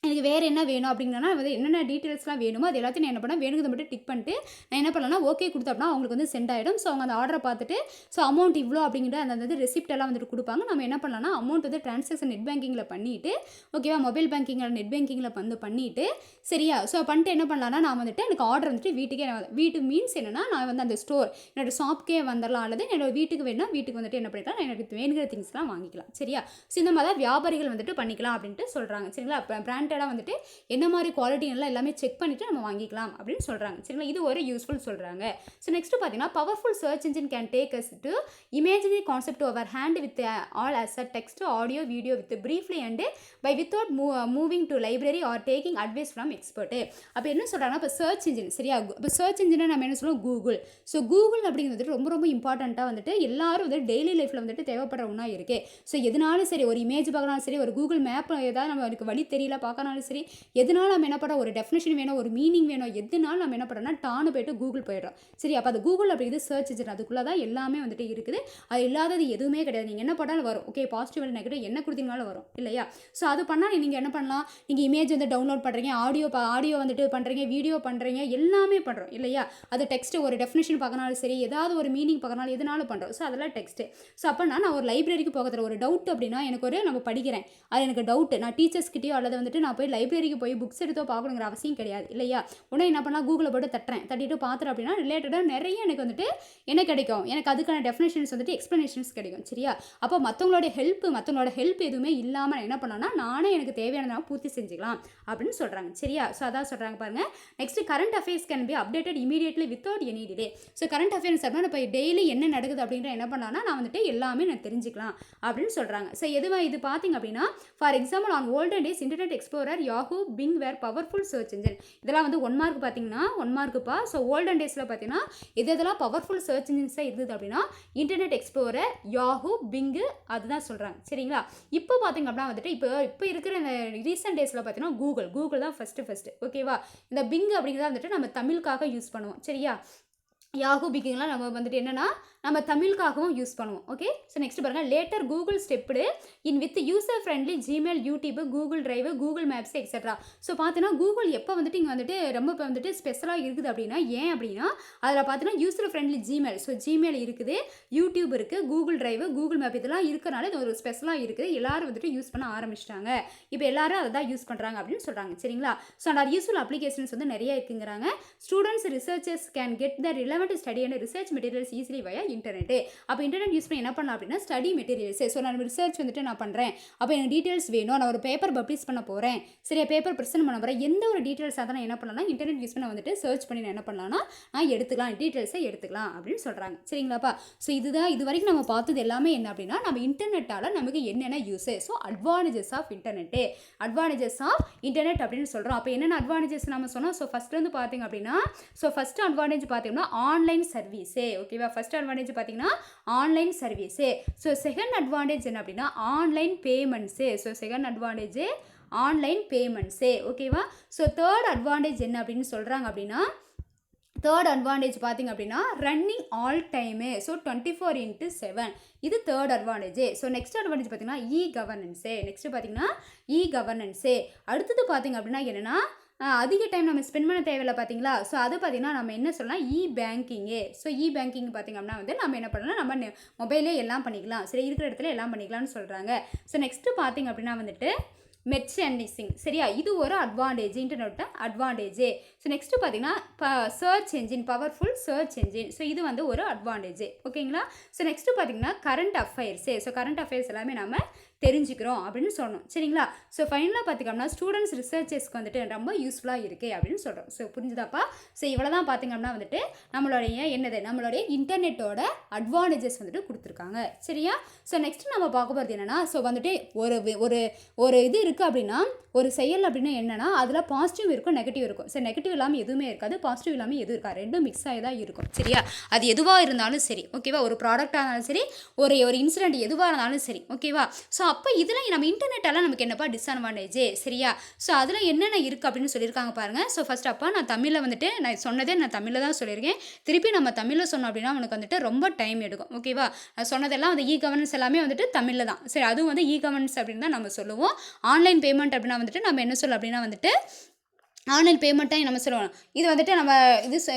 எனக்கு வேறு என்ன வேணும் அப்படிங்கிறனா வந்து என்னென்ன டீட்டெயில்ஸ்லாம் வேணுமோ அது எல்லாத்தையும் நான் என்ன பண்ணேன் வேணுங்கிறத மட்டும் டிக் பண்ணிட்டு நான் என்ன பண்ணலாம்னா ஓகே கொடுத்தா அப்படின்னா அவங்களுக்கு வந்து சென்ட் ஆகிடும். ஸோ அவங்க அந்த ஆர்டரை பார்த்துட்டு ஸோ அமௌண்ட் இவ்வளோ அப்படிங்கிற அந்த வந்து ரெசிப்ட் எல்லாம் வந்துட்டு கொடுப்பாங்க. நம்ம என்ன பண்ணலாம்னா அமௌண்ட் வந்து ட்ரான்சாக்ஷன் நெட் பேங்கிங்கில் பண்ணிவிட்டு ஓகேவா, மொபைல் பேங்கிங்கில் நெட் பேங்கிங்கில் வந்து பண்ணிவிட்டு சரியா. ஸோ பண்ணிட்டு என்ன பண்ணலாம்னா நான் வந்துட்டு எனக்கு ஆர்டர் வந்துட்டு வீட்டுக்கு மீன்ஸ் என்னென்னா நான் வந்து அந்த ஸ்டோர் என்னோட ஷாப்க்கே வந்துடலாம், அல்லது என்னோட வீட்டுக்கு வேணும்னா வீட்டுக்கு வந்துட்டு என்ன பண்ணிக்கலாம், நான் எனக்கு வேணுங்கிற திங்ஸ்லாம் வாங்கிக்கலாம். சரியா? ஸோ இந்த மாதிரி தான் வியாபாரிகள் வந்துட்டு பண்ணிக்கலாம் அப்படின்ட்டு சொல்கிறாங்க. சரிங்களா? பிராண்ட் வாரண்டடாக வந்துட்டு என்ன மாதிரி குவாலிட்டி எல்லாம் எல்லாமே செக் பண்ணிவிட்டு நம்ம வாங்கிக்கலாம் அப்படின்னு சொல்கிறாங்க. சரிங்களா, இது ஒரு யூஸ்ஃபுல் சொல்கிறாங்க. ஸோ நெக்ஸ்ட்டு பார்த்தீங்கன்னா powerful search engine can take us to imaginary concept over hand with all us a text audio video with briefly and by without moving to library or taking advice from expert. அப்போ என்ன சொல்கிறாங்கன்னா இப்போ சர்ச் இன்ஜின் சரியா, இப்போ சர்ச் இன்ஜினை நம்ம என்ன சொல்லுவோம் கூகுள். ஸோ கூகுள் அப்படிங்கிறது ரொம்ப ரொம்ப இம்பார்ட்டண்ட்டாக வந்துட்டு எல்லாரும் வந்து டெய்லி லைஃப்பில் வந்துட்டு தேவைப்படுற ஒன்றா இருக்குது. ஸோ எதுனாலும் சரி, ஒரு இமேஜ் பார்க்கனாலும் சரி, ஒரு கூகுள் மேப் ஏதாவது நம்மளுக்கு வழி தெரியல பார்க்கனாலும் சரி, எதுனாலும் நம்ம என்ன பண்ணுறோம், ஒரு டெஃபினேஷன் வேணும், ஒரு மீனிங் வேணும், எதுனாலும் நம்ம என்ன பண்ணுறோம்னா டான்னு போய்ட்டு கூகுள் போயிடுறோம். சரி, அப்போ அது கூகுள் அப்படிங்கிறது சர்ச் இன்ஜின், அதுக்குள்ளே தான் எல்லாமே வந்துட்டு இருக்குது. அது இல்லாதது எதுவுமே கிடையாது. நீங்கள் என்ன பண்ணாலும் வரும். ஓகே, பாசிட்டிவ் அண்ட் நெகட்டிவ் என்ன கொடுத்தீங்கனாலும் வரும் இல்லையா. ஸோ அது பண்ணால் நீங்கள் என்ன பண்ணலாம், நீங்கள் இமேஜ் வந்து டவுன்லோட் பண்ணுறீங்க, ஆடியோ வந்துட்டு பண்ணுறீங்க, வீடியோ பண்ணுறீங்க, எல்லாமே பண்ணுறோம் இல்லையா. அது டெக்ஸ்ட்டு ஒரு டெஃபினேஷன் பார்க்கனாலும் சரி, ஏதாவது ஒரு மீனிங் பார்க்கனாலும் எதுனாலும் பண்ணுறோம். ஸோ அதெல்லாம் டெக்ஸ்ட்டு. ஸோ அப்போனா நான் ஒரு லைப்ரரிக்கு போகிறதுல ஒரு டவுட் அப்படின்னா எனக்கு நம்ம படிக்கிறேன், அது எனக்கு டவுட்டு, நான் டீச்சர்ஸ்கிட்டயோ அல்லது வந்துட்டு நான் போய் லைப்ரரிக்கு போய் புக்ஸ் எடுத்தோ பார்க்கணுங்கிற அவசியம் கிடையாது இல்லையா. உடனே என்ன பண்ணலாம், கூகுளில் போட்டு தட்டிட்டு பார்த்துறேன் அப்படின்னா ரிலேட்டடாக நிறைய எனக்கு வந்துட்டு என்ன கிடைக்கும், எனக்கு அதுக்கான டெஃபினேஷன்ஸ் வந்துட்டு எக்ஸ்ப்ளனேஷன்ஸ் கிடைக்கும் சரியா. அப்போ மற்றவங்களோட ஹெல்ப் எதுவுமே இல்லாமல் என்ன பண்ணோன்னா நானே எனக்கு தேவையானதை பூர்த்தி செஞ்சுக்கலாம் அப்படின்னு சொல்கிறாங்க சரியா. ஸோ அதான் சொல்கிறாங்க பாருங்கள். Next current affairs can be updated immediately without any delay. So current affairs அப்படின்னா இப்போ டெய்லி என்ன நடக்குது அப்படின்ற என்ன பண்ணான்னா நான் வந்துட்டு எல்லாமே நான் தெரிஞ்சுக்கலாம் அப்படின்னு சொல்கிறாங்க. ஸோ இது பார்த்தீங்க அப்படின்னா for example on olden days internet explorer, Yahoo, Bing were powerful search engine. இதெல்லாம் வந்து 1 மார்க் பார்த்தீங்கன்னா 1 மார்க்குப்பா. ஸோ ஓல்டன் டேஸில் பார்த்தீங்கன்னா இதெல்லாம் பவர்ஃபுல் சர்ச் இன்ஜின்ஸாக இருந்தது அப்படின்னா இன்டர்நெட் எக்ஸ்ப்ளோரர், யாஹூ, பிங்கு அதுதான் சொல்கிறாங்க சரிங்களா. இப்போ பார்த்தீங்க அப்படின்னா வந்துட்டு இப்போ இருக்கிற இந்த ரீசெண்ட் டேஸில் பார்த்தீங்கன்னா கூகுள் தான் ஃபஸ்ட்டு ஓகேவா. இந்த பிங் அப்படிங்கிறத வந்துட்டு நம்ம தமிழுக்காக யூஸ் பண்ணுவோம் சரியா. யாஹூ, பிங்கிங்லாம் நம்ம வந்துட்டு என்னென்னா நம்ம தமிழுக்காகவும் யூஸ் பண்ணுவோம். ஓகே, ஸோ நெக்ஸ்ட் பாருங்கள். Later Google stepped in with user friendly Gmail, YouTube, Google Drive, Google Maps etcetera. So பார்த்தீங்கன்னா கூகுள் எப்போ வந்துட்டு இங்கே வந்துட்டு ரொம்ப இப்போ வந்துட்டு ஸ்பெஷலாக இருக்குது அப்படின்னா ஏன் அப்படின்னா அதில் பார்த்தீங்கன்னா user friendly Gmail, so Gmail இருக்குது, யூடியூப் இருக்குது, கூகுள் டிரைவ், கூகுள் மேப் இதெல்லாம் இருக்கிறனால இது ஒரு ஸ்பெஷலாக இருக்குது. எல்லாரும் வந்துட்டு யூஸ் பண்ண ஆரம்பிச்சிட்டாங்க. இப்போ எல்லாரும் அதை தான் யூஸ் பண்ணுறாங்க அப்படின்னு சொல்கிறாங்க சரிங்களா. ஸோ அந்த யூஸ்ஃபுல் அப்ளிகேஷன்ஸ் வந்து நிறைய இருக்குங்கிறாங்க. Students researchers can get the relevant study and research materials easily via internet. அப்போ இன்டர்நெட் யூஸ் பண்ணி என்ன பண்ணலாம் அப்படின்னா ஸ்டடி மெட்டீரியல்ஸ். ஸோ நான் ரிசர்ச் வந்துட்டு நான் பண்ணுறேன், அப்போ எனக்கு டீட்டெயில்ஸ் வேணும், நான் ஒரு பேப்பர் பப்ளிஷ் பண்ண போகிறேன் சரியா, பேப்பர் ப்ரெசென்ட் பண்ண போகிறேன், எந்த ஒரு டீட்டெயில்ஸாக தான் என்ன பண்ணலாம் இன்டர்நெட் யூஸ் பண்ண வந்துட்டு சர்ச் பண்ணி நான் என்ன பண்ணலாம்னா நான் எடுத்துக்கலாம், டீட்டெயில்ஸை எடுத்துக்கலாம் அப்படின்னு சொல்கிறாங்க சரிங்களாப்பா. ஸோ இது வரைக்கும் நம்ம பார்த்தது எல்லாமே என்ன அப்படின்னா நம்ம இன்டர்நெட்டால் நமக்கு என்னென்ன use. So advantages of internet அப்படின்னு சொல்கிறோம். அப்போ என்னென்ன அட்வான்டேஜஸ் நம்ம சொன்னோம். ஸோ ஃபஸ்ட்டு வந்து பார்த்தீங்க அப்படின்னா ஃபஸ்ட்டு அட்வான்டேஜ் பார்த்தீங்கன்னா ஆன்லைன் சர்வீஸு ஓகேவா. ஃபஸ்ட் அட்வான்டேஜ் பார்த்தீங்கன்னா online service. So second advantage என்ன அப்படின்னா online payments. So second advantage online payments ஓகேவா. ஸோ தேர்ட் அட்வான்டேஜ் என்ன அப்படின்னு சொல்கிறாங்க அப்படின்னா தேர்ட் அட்வான்டேஜ் பார்த்திங்க அப்படின்னா ரன்னிங் ஆல் டைமு. ஸோ 24/7 இது third advantage. So next advantage பார்த்திங்கன்னா இ கவர்னன்ஸு. அடுத்தது பார்த்திங்க அப்படின்னா என்னென்னா அதிக டைம் நம்ம ஸ்பெண்ட் பண்ண தேவையில்லை பார்த்தீங்களா. ஸோ அது பார்த்திங்கன்னா நம்ம என்ன சொல்லலாம் பேங்கிங்கு. ஸோ பேங்கிங் பார்த்திங்க அப்படின்னா வந்து நம்ம என்ன பண்ணலாம், நம்ம மொபைலே எல்லாம் பண்ணிக்கலாம் சரி, இருக்கிற இடத்துல எல்லாம் பண்ணிக்கலாம்னு சொல்கிறாங்க. ஸோ நெக்ஸ்ட்டு பார்த்திங்க அப்படின்னா வந்துட்டு மெர்ச்சன்டைசிங் சரியா, இது ஒரு அட்வான்டேஜ், இன்டர்நெட்டோட அட்வான்டேஜ். ஸோ நெக்ஸ்ட்டு பார்த்தீங்கன்னா search engine, powerful search engine. So இது வந்து ஒரு அட்வான்டேஜ் ஓகேங்களா. ஸோ நெக்ஸ்ட்டு பார்த்தீங்கன்னா current affairs. So current affairs எல்லாமே நம்ம தெரிஞ்சுக்கிறோம் அப்படின்னு சொல்லணும் சரிங்களா. ஸோ ஃபைனலாக பார்த்திங்கன்னா ஸ்டூடெண்ட்ஸ் ரிசர்ச்சர்ஸ்க்கு வந்துட்டு ரொம்ப யூஸ்ஃபுல்லாக இருக்குது அப்படின்னு சொல்கிறோம். ஸோ புரிஞ்சுதாப்பா. ஸோ இவ்வளோ தான் பார்த்திங்க அப்படின்னா வந்துட்டு நம்மளுடைய இன்டர்நெட்டோட அட்வான்டேஜஸ் வந்துட்டு கொடுத்துருக்காங்க சரியா. ஸோ நெக்ஸ்ட்டு நம்ம பார்க்க போகிறது என்னென்னா வந்துட்டு ஒரு இது இருக்குது அப்படின்னா ஒரு செயல் அப்படின்னா என்னென்னா அதில் பாசிட்டிவ் இருக்கும், நெகட்டிவ் இருக்கும். ஸோ நெகட்டிவ் இல்லாமல் எதுவுமே இருக்காது, பாசிட்டிவ் இல்லாமல் எதுவும் இருக்காது, ரெண்டும் மிக்ஸ் ஆகி தான் இருக்கும் சரியா. அது எதுவாக இருந்தாலும் சரி ஓகேவா, ஒரு ப்ராடக்டாக இருந்தாலும் சரி, ஒரு இன்சிடென்ட் எதுவாக இருந்தாலும் சரி ஓகேவா. ஸோ அப்போ இதில் நம்ம இன்டர்நெட்டால் நமக்கு என்னப்பா டிஸ்அட்வான்டேஜ் சரியா. ஸோ அதில் என்னென்ன இருக்குது அப்படின்னு சொல்லியிருக்காங்க பாருங்கள். ஸோ ஃபஸ்ட் அப்போ நான் தமிழில் வந்துட்டு நான் தமிழில் தான் சொல்லியிருக்கேன். திருப்பி நம்ம தமிழில் சொன்னோம் அப்படின்னா அவனுக்கு வந்துட்டு ரொம்ப டைம் எடுக்கும் ஓகேவா. நான் சொன்னதெல்லாம் வந்து கவர்னன்ஸ் எல்லாமே வந்துட்டு தமிழில் தான் சரி. அதுவும் வந்து கவர்னன்ஸ் அப்படின்னு தான் நம்ம சொல்லுவோம். ஆன்லைன் பேமெண்ட் அப்படின்னா வந்துட்டு நம்ம என்ன சொல்லலாம் அப்படின்னா வந்துட்டு ஆன்லைன் பேமெண்ட்டாக நம்ம சொல்லுவோம். இது வந்துட்டு நம்ம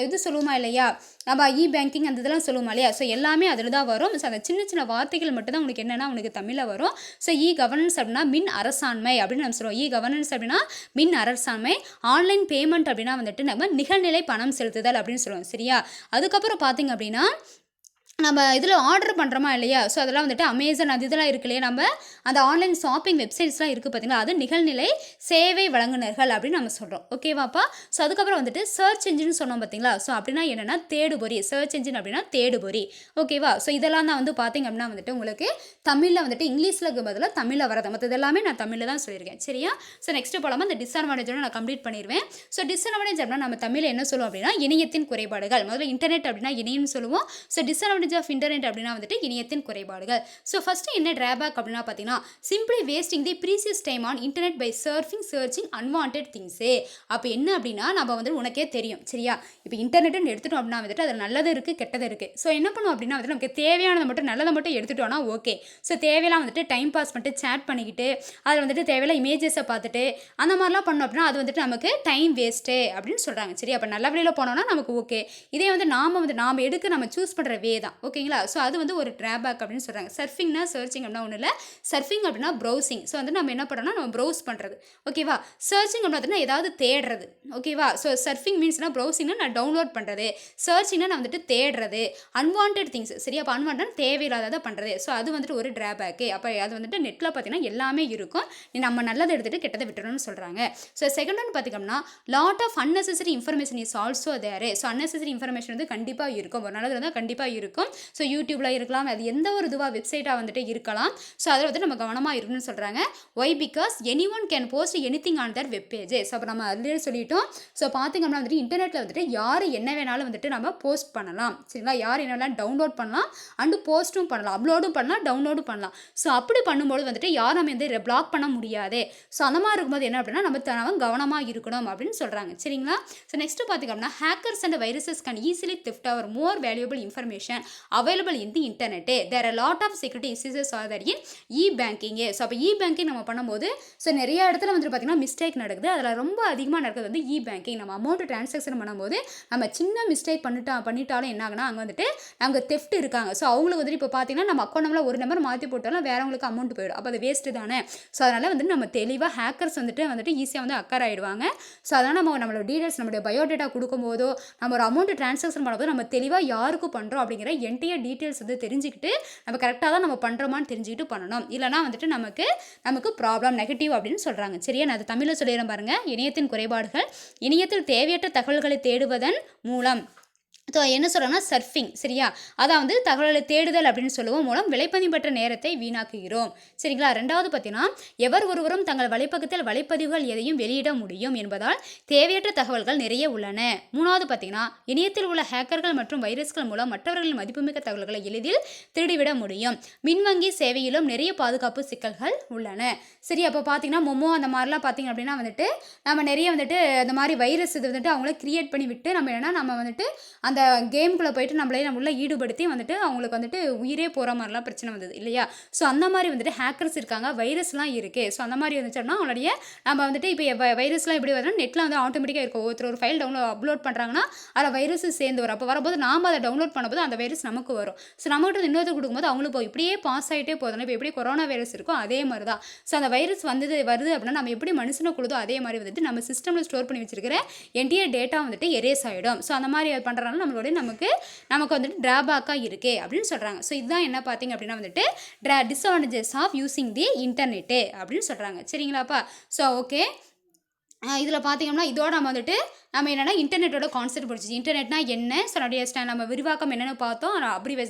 இது சொல்லுவோமா இல்லையா, நம்ம பேங்கிங் அந்த இதெல்லாம் சொல்லுவோமா இல்லையா. ஸோ எல்லாமே அதில் தான் வரும். ஸோ அந்த சின்ன வார்த்தைகள் மட்டும் தான் உங்களுக்கு என்னென்னா உங்களுக்கு தமிழில் வரும். ஸோ கவர்னன்ஸ் அப்படின்னா மின் அரசாண்மை அப்படின்னு நம்ம சொல்லுவோம். கவர்னன்ஸ் அப்படின்னா மின் அரசாண்மை. ஆன்லைன் பேமெண்ட் அப்படின்னா வந்துட்டு நம்ம நிகழ்நிலை பணம் செலுத்துதல் அப்படின்னு சொல்லுவோம் சரியா. அதுக்கப்புறம் பார்த்திங்க அப்படின்னா நம்ம இதில் ஆர்டர் பண்ணுறோமா இல்லையா? ஸோ அதெல்லாம் வந்துட்டு அமேசான் அது இதெல்லாம் இருக்கு இல்லையா? நம்ம அந்த ஆன்லைன் ஷாப்பிங் வெப்சைட்ஸ்லாம் இருக்குது பார்த்தீங்களா? அது நிகழ்நிலை சேவை வழங்குனர்கள் அப்படின்னு நம்ம சொல்கிறோம். ஓகேவாப்பா? ஸோ அதுக்கப்புறம் வந்துட்டு சர்ச் என்ஜின் சொன்னோம் பார்த்தீங்களா? ஸோ அப்படின்னா என்னென்னா தேடுபொறி. சர்ச் என்ஜின் அப்படின்னா தேடுபொறி. ஓகேவா? ஸோ இதெல்லாம் தான் வந்து பார்த்தீங்க அப்படின்னா வந்துட்டு உங்களுக்கு தமிழில் வந்துட்டு இங்கிலீஷில் பதிலாக தமிழில் வரது. மற்றது எல்லாமே நான் தமிழில் தான் சொல்லியிருக்கேன். சரியா? ஸோ நெக்ஸ்ட்டு போலாமா? இந்த டிஸ்அட்வான்டேஜோட நான் கம்ப்ளீட் பண்ணிடுவேன். ஸோ டிஸ்அட்வான்டேஜ் அப்படின்னா நம்ம தமிழில் என்ன சொல்லுவோம் அப்படின்னா இணையத்தின் குறைபாடுகள். முதல்ல இன்டர்நெட் அப்படின்னா இணையம்னு சொல்லுவோம். ஸோ டிஸ்அட்வான்டேஜ் ஆஃப் இன்டர்நெட் அப்படின்னா வந்துட்டு இணையத்தின் குறைபாடுகள். ஸோ ஃபஸ்ட்டு என்ன ட்ராபேக் அப்படின்னா பார்த்தீங்கன்னா simply wasting the precious time on internet by searching unwanted things. அப்போ என்ன அப்படின்னா நம்ம வந்து உனக்கே தெரியும் சரியா? இப்போ இன்டர்நெட்டுன்னு எடுத்துட்டோம் அப்படின்னா வந்துட்டு அதில் நல்லது இருக்குது கெட்டது இருக்குது. ஸோ என்ன பண்ணுவோம் அப்படின்னா வந்துட்டு நமக்கு தேவையானதை மட்டும் நல்லதை மட்டும் எடுத்துட்டோம்னா ஓகே. ஸோ தேவையெல்லாம் வந்துட்டு டைம் பாஸ் பண்ணிட்டு சேட் பண்ணிக்கிட்டு அதில் வந்துட்டு தேவையில்ல இமேஜஸை பார்த்துட்டு அந்த மாதிரிலாம் பண்ணோம் அப்படின்னா அது வந்துட்டு நமக்கு டைம் வேஸ்ட்டு அப்படின்னு சொல்கிறாங்க. சரி, அப்போ நல்ல வழியில் போனோம்னா நமக்கு ஓகே. இதே வந்து நாம் எடுக்க நம்ம சூஸ் பண்ணுற வே தான். ஓகேங்களா? ஸோ அது வந்து ஒரு ட்ராபேக் அப்படின்னு சொல்கிறாங்க. சர்ஃபிங்னா சர்ச்சிங் அப்படின்னா ஒன்றும் இல்லை. சர்ஃபிங் அப்படின்னா ப்ரௌசிங். ஸோ வந்து நம்ம என்ன பண்ணுறோம்னா நம்ம ப்ரௌஸ் பண்ணுறது. ஓகேவா? சர்ச்சிங் அப்படின்னா ஏதாவது தேடுறது. ஓகேவா? ஸோ சர்ஃபிங் மீன்ஸ்னா ப்ரௌசிங்னா நான் டவுன்லோட் பண்ணுறது. சர்ச்சிங்னா நான் வந்துட்டு தேடுறது. Unwanted things. சரி, அப்போ அன்வான்டட் தேவையில்லாததை பண்ணுறது. ஸோ அது வந்துட்டு ஒரு ட்ராபேக்கு. அப்போ அது வந்துட்டு நெட்டில் பார்த்தீங்கன்னா எல்லாமே இருக்கும். நம்ம நல்லதை எடுத்துகிட்டு கெட்டதை விட்டுறணும்னு சொல்கிறாங்க. ஸோ செகண்ட் ஒன் பார்த்திங்கன்னா lot of unnecessary information is also there. So unnecessary information வந்து கண்டிப்பாக இருக்கும். ஒரு நல்லது இருந்தால் கண்டிப்பாக இருக்கும். ஸோ யூடியூப்பில் இருக்கலாம், அது எந்த ஒரு இதுவாக வெப்சைட்டாக வந்துட்டு இருக்கலாம். ஸோ அதில் வந்து நம்ம கவனமாக இருக்கணும்னு சொல்கிறாங்க. Why because any one can post anything on the web page. So அப்போ நம்ம அதிலே சொல்லிட்டோம். ஸோ பார்த்திங்கன்னா வந்துட்டு இன்டர்நெட்டில் வந்துட்டு யார் என்ன வேணாலும் வந்துட்டு நம்ம போஸ்ட் பண்ணலாம். சரிங்களா? யார் என்ன வேணாலும் டவுன்லோட் பண்ணலாம் அண்டு போஸ்ட்டும் பண்ணலாம், அப்லோடும் பண்ணலாம், டவுன்லோடும் பண்ணலாம். ஸோ அப்படி பண்ணும்போது வந்துட்டு யாரும் நம்ம வந்து பிளாக் பண்ண முடியாது. ஸோ அந்த மாதிரி இருக்கும்போது என்ன அப்படின்னா நம்ம கவனமாக இருக்கணும் அப்படின்னு சொல்கிறாங்க. சரிங்களா? ஸோ நெக்ஸ்ட் பார்த்திங்கன்னா hackers and viruses can easily theft our more valuable information available in the internet. There are a lot of security issues are there in e-banking. So அப்போ e-banking நம்ம பண்ணும்போது ஸோ நிறைய இடத்துல வந்துட்டு பார்த்திங்கன்னா மிஸ்டேக் நடக்குது. அதில் ரொம்ப அதிகமாக நடக்குது வந்து e-banking. நம்ம அமௌண்ட் ட்ரான்சாக்ஷன் பண்ணும்போது நம்ம சின்ன மிஸ்டேக் பண்ணிட்டாலும் என்ன ஆகுனா அங்கே வந்துட்டு நமக்கு தெஃப்ட் இருக்காங்க. ஸோ அவங்களுக்கு வந்துட்டு இப்போ பார்த்தீங்கன்னா நம்ம அக்கௌண்ட் நம்பரில் ஒரு நம்பர் மாற்றி போட்டாலும் வேறவங்களுக்கு அமௌண்ட் போயிடும். அப்போ அது வேஸ்ட்டு தானே. ஸோ அதனால் வந்துட்டு நம்ம தெளிவாக ஹேக்கர்ஸ் வந்துட்டு ஈஸியாக வந்து அக்கர் ஆகிடுவாங்க. ஸோ அதனால் நம்மளோட டீடைல்ஸ் நம்மளுடைய பயோடேட்டா கொடுக்கும்போதோ நம்ம ஒரு அமௌண்ட் ட்ரான்சாக்ஷன் பண்ணும்போது நம்ம தெளிவாக யாருக்கு பண்ணுறோம் அப்படிங்கிற என்டையர் டீட்டெயில்ஸ் வந்து தெரிஞ்சுக்கிட்டு நம்ம கரெக்டாக தான் நம்ம பண்ணுறோமான்னு தெரிஞ்சுக்கிட்டு பண்ணணும். இல்லைனா வந்துட்டு நமக்கு ப்ராப்ளம் நெகட்டிவ் அப்படின்னு சொல்கிறாங்க. சரியா? நான் அது தமிழில் சொல்லிடுறேன் பாருங்கள். இணையத்தின் குறைபாடுகள். இணையத்தில் தேவையற்ற தகவல்களை தேடுவதன் மூலம் ஸோ என்ன சொல்கிறோம்னா சர்ஃபிங். சரியா? அதான் வந்து தகவலை தேடுதல் அப்படின்னு சொல்லுவோம் மூலம் விலைப்பதிவு நேரத்தை வீணாக்குகிறோம். சரிங்களா? ரெண்டாவது பார்த்தீங்கன்னா எவர் ஒருவரும் தங்கள் வலைப்பக்கத்தில் வலைப்பதிவுகள் எதையும் வெளியிட முடியும் என்பதால் தேவையற்ற தகவல்கள் நிறைய உள்ளன. மூணாவது பார்த்தீங்கன்னா இணையத்தில் உள்ள ஹேக்கர்கள் மற்றும் வைரஸ்கள் மூலம் மற்றவர்களின் மதிப்புமிக்க தகவல்களை எளிதில் திருடிவிட முடியும். மின்வங்கி சேவையிலும் நிறைய பாதுகாப்பு சிக்கல்கள் உள்ளன. சரி, அப்போ பார்த்தீங்கன்னா மொமோ அந்த மாதிரிலாம் பார்த்தீங்க அப்படின்னா வந்துட்டு நம்ம நிறைய வந்துட்டு அந்த மாதிரி வைரஸ் இது வந்துட்டு அவங்கள கிரியேட் பண்ணி விட்டு நம்ம என்னென்னா நம்ம வந்துட்டு அந்த கேம்குள்ளே போயிட்டு நம்மளே உள்ள ஈடுபடுத்தி வந்துட்டு அவங்களுக்கு வந்துட்டு உயிரே போகிற மாதிரிலாம் பிரச்சனை வந்தது இல்லையா? ஸோ அந்த மாதிரி வந்துட்டு ஹேக்கர்ஸ் இருக்காங்க, வைரஸ்லாம் இருக்குது. ஸோ அந்த மாதிரி வந்துச்சோம்னா அவங்களுடைய நம்ம வந்துட்டு இப்போ வைரஸ்லாம் எப்படி வரும்னா நெட்டில் வந்து ஆட்டோமேட்டிக்காக இருக்கும். ஒருத்தர் ஒரு ஃபைல் அப்லோட் பண்ணுறாங்கன்னா அதில் வைரஸ் சேர்ந்து வரும். அப்போ வரும்போது நாம் அதை டவுன்லோட் பண்ணும்போது அந்த வைரஸ் நமக்கு வரும். ஸோ நம்மகிட்ட இன்னொருத்தர் கொடுக்கும்போது அவங்களுக்கு போய் இப்படியே பாஸ் ஆகிட்டே போதும். இப்போ எப்படி கொரோனா வைரஸ் இருக்கோ அதே மாதிரி தான். ஸோ அந்த வைரஸ் வருது அப்படின்னா நம்ம எப்படி மனுஷனை கொடுதோ அதே மாதிரி வந்துட்டு நம்ம சிஸ்டமில் ஸ்டோர் பண்ணி வச்சிருக்கிற என்டையர் டேட்டா வந்துட்டு எரேஸ் ஆகிடும். ஸோ அந்த மாதிரி பண்ணுறதுனால நமக்கு வந்துட்டு ட்ராபேக்காக இருக்குது அப்படின்னு சொல்கிறாங்க. ஸோ இதுதான் என்ன பார்த்தீங்க அப்படின்னா வந்துட்டு disadvantages of using the internet அப்படின்னு சொல்கிறாங்க. சரிங்களாப்பா? ஸோ ஓகே, இதில் பார்த்தீங்கன்னா இதோட நம்ம என்னென்னா இன்டர்நெட்டோட கான்செப்ட் படிச்சிச்சு. இன்டர்நெட்னா என்ன, ஸோ நம்ம விரிவாக்கம் என்னென்னு பார்த்தோம்.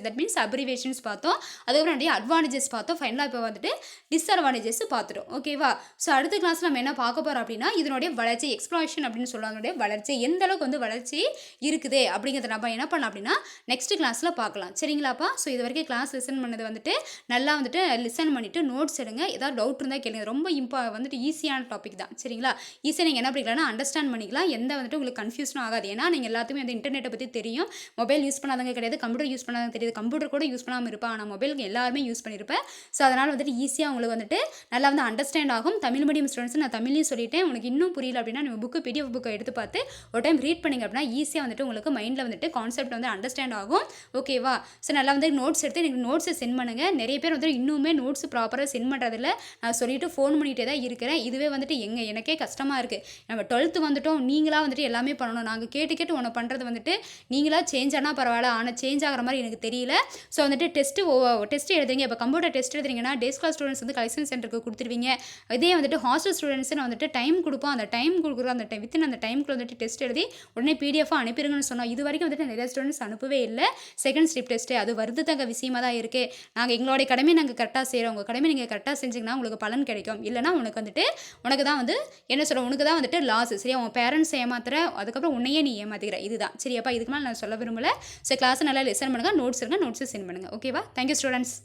தட் மீன்ஸ் அப்ரிவேஷன்ஸ் பார்த்தோம். அதுக்கப்புறம் நிறைய அட்வான்டேஜஸ் பார்த்தோம். ஃபைனலாக இப்போ வந்துட்டு டிஸ்அட்வான்டேஜஸ் பார்த்துட்டோம். ஓகேவா? ஸோ அடுத்த கிளாஸ் நம்ம என்ன பார்க்க போகிறோம் அப்படின்னா இதனுடைய வளர்ச்சி, எக்ஸ்ப்ளாய்ஷன் அப்படின்னு சொல்லுவாங்க. வளர்ச்சி எந்த அளவுக்கு வந்து வளர்ச்சி இருக்குது அப்படிங்கிறத நம்ம என்ன பண்ணலாம் அப்படின்னா நெக்ஸ்ட் கிளாஸில் பார்க்கலாம். சரிங்களாப்பா? ஸோ இது வரைக்கும் கிளாஸ் லிசன் பண்ணது வந்துட்டு நல்லா வந்துட்டு லிசன் பண்ணிவிட்டு நோட்ஸ் எடுங்க. ஏதாவது டவுட் இருந்தால் கேளுங்க. ரொம்ப வந்துட்டு ஈஸியான டாபிக் தான். சரிங்களா? ஈஸியாக நீங்கள் என்ன பண்ணிக்கலாம்னா அண்டர்ஸ்டாண்ட் பண்ணிக்கலாம். எந்த வந்துட்டு உங்களுக்கு கன்ஃபியூஷனும் ஆகாது. ஏன்னா நீங்கள் எல்லாத்துக்குமே வந்து இன்டர்நெட்டை பற்றி தெரியும். மொபைல் யூஸ் பண்ணாதவங்க கிடையாது, கம்ப்யூட்டர் யூஸ் பண்ணாதவங்க தெரியாது. கம்ப்யூட்டர் கூட யூஸ் பண்ணாமல் இருப்பேன், ஆனால் மொபைலுக்கு எல்லாருமே யூஸ் பண்ணியிருப்பேன். ஸோ அதனால் வந்துட்டு ஈஸியாக உங்களுக்கு வந்துட்டு நல்லா வந்து அண்டர்ஸ்டாண்ட் ஆகும். தமிழ் மீடியம் ஸ்டூடெண்ட்ஸ் நான் தமிழையும் சொல்லிட்டேன். உங்களுக்கு இன்னும் புரியல அப்படின்னா நீங்கள் புக்கு பிடிஎஃப் புக்கை எடுத்து பார்த்து ஒரு டைம் ரீட் பண்ணிங்க அப்படின்னா ஈஸியாக வந்துட்டு உங்களுக்கு மைண்டில் வந்துட்டு கான்செப்ட் வந்து அண்டர்ஸ்டாண்ட் ஆகும். ஓகேவா? ஸோ நல்லா வந்து நோட்ஸ் எடுத்து எனக்கு நோட்ஸை சென்ட் பண்ணுங்கள். நிறைய பேர் வந்துட்டு இன்னுமே நோட்ஸ் ப்ராப்பராக சென்ட் பண்ணுறதில்ல. நான் சொல்லிவிட்டு ஃபோன் பண்ணிகிட்டே தான் இருக்கிறேன். இதுவே வந்துட்டு எனக்கே கஷ்டமாக இருக்குது. நம்ம 12th வந்துட்டோம், நீங்களாக வந்துட்டு வந்துட்டு எல்லாமே பண்ணணும். நாங்கள் கேட்டு கேட்டு ஒன்று பண்ணுறது வந்துட்டு நீங்களா சேஞ்ச் ஆனால் பரவாயில்ல, ஆனால் சேஞ்ச் ஆகிற மாதிரி எனக்கு தெரியல. ஸோ வந்துட்டு டெஸ்ட் எழுதுறீங்க. இப்போ கம்ப்யூட்டர் டெஸ்ட் எழுதுறீங்கன்னா டே ஸ்காலர் ஸ்டூடெண்ட்ஸ் வந்து கலெக்ஷன் சென்டருக்கு கொடுத்துருவீங்க. இதே வந்துட்டு ஹாஸ்டல் ஸ்டூடெண்ட்ஸ்னு வந்துட்டு டைம் கொடுப்போம். அந்த டைம் கொடுக்குற அந்த வித்தின் அந்த டைமுக்குள்ள வந்துட்டு டெஸ்ட் எழுதி உடனே பிடிஎஃபாக அனுப்பிடுங்கன்னு சொன்னோம். இது வரைக்கும் வந்துட்டு நிறைய ஸ்டூடெண்ட்ஸ் அனுப்பவே இல்லை செகண்ட் ஸ்லிப் டெஸ்ட்டு. அது வருத்தத்தக்க விஷயமா தான் இருக்குது. நாங்கள் எங்களுடைய கடமையை நாங்கள் கரெக்டாக செய்கிறோம். உங்கள் கடமை நீங்கள் கரெக்டாக செஞ்சிங்கன்னா உங்களுக்கு பலன் கிடைக்கும். இல்லைனா உனக்கு தான் வந்து என்ன சொல்ல, உனக்கு தான் வந்துட்டு லாஸ். சரியா, உன் பேரண்ட்ஸ் ஏமாத்துற, அதுக்கப்புறம் உன்னையே நீ ஏமாத்திக்கிற. இதுதான் சரியாப்பா. இதுக்கு மேலே நான் சொல்ல விரும்பல. ஸோ கிளாஸ் நல்லா லெசன் பண்ணுங்கள். நோட்ஸ் இருங்க, நோட்ஸை சென்ட் பண்ணுங்கள். ஓகேவா? Thank you students.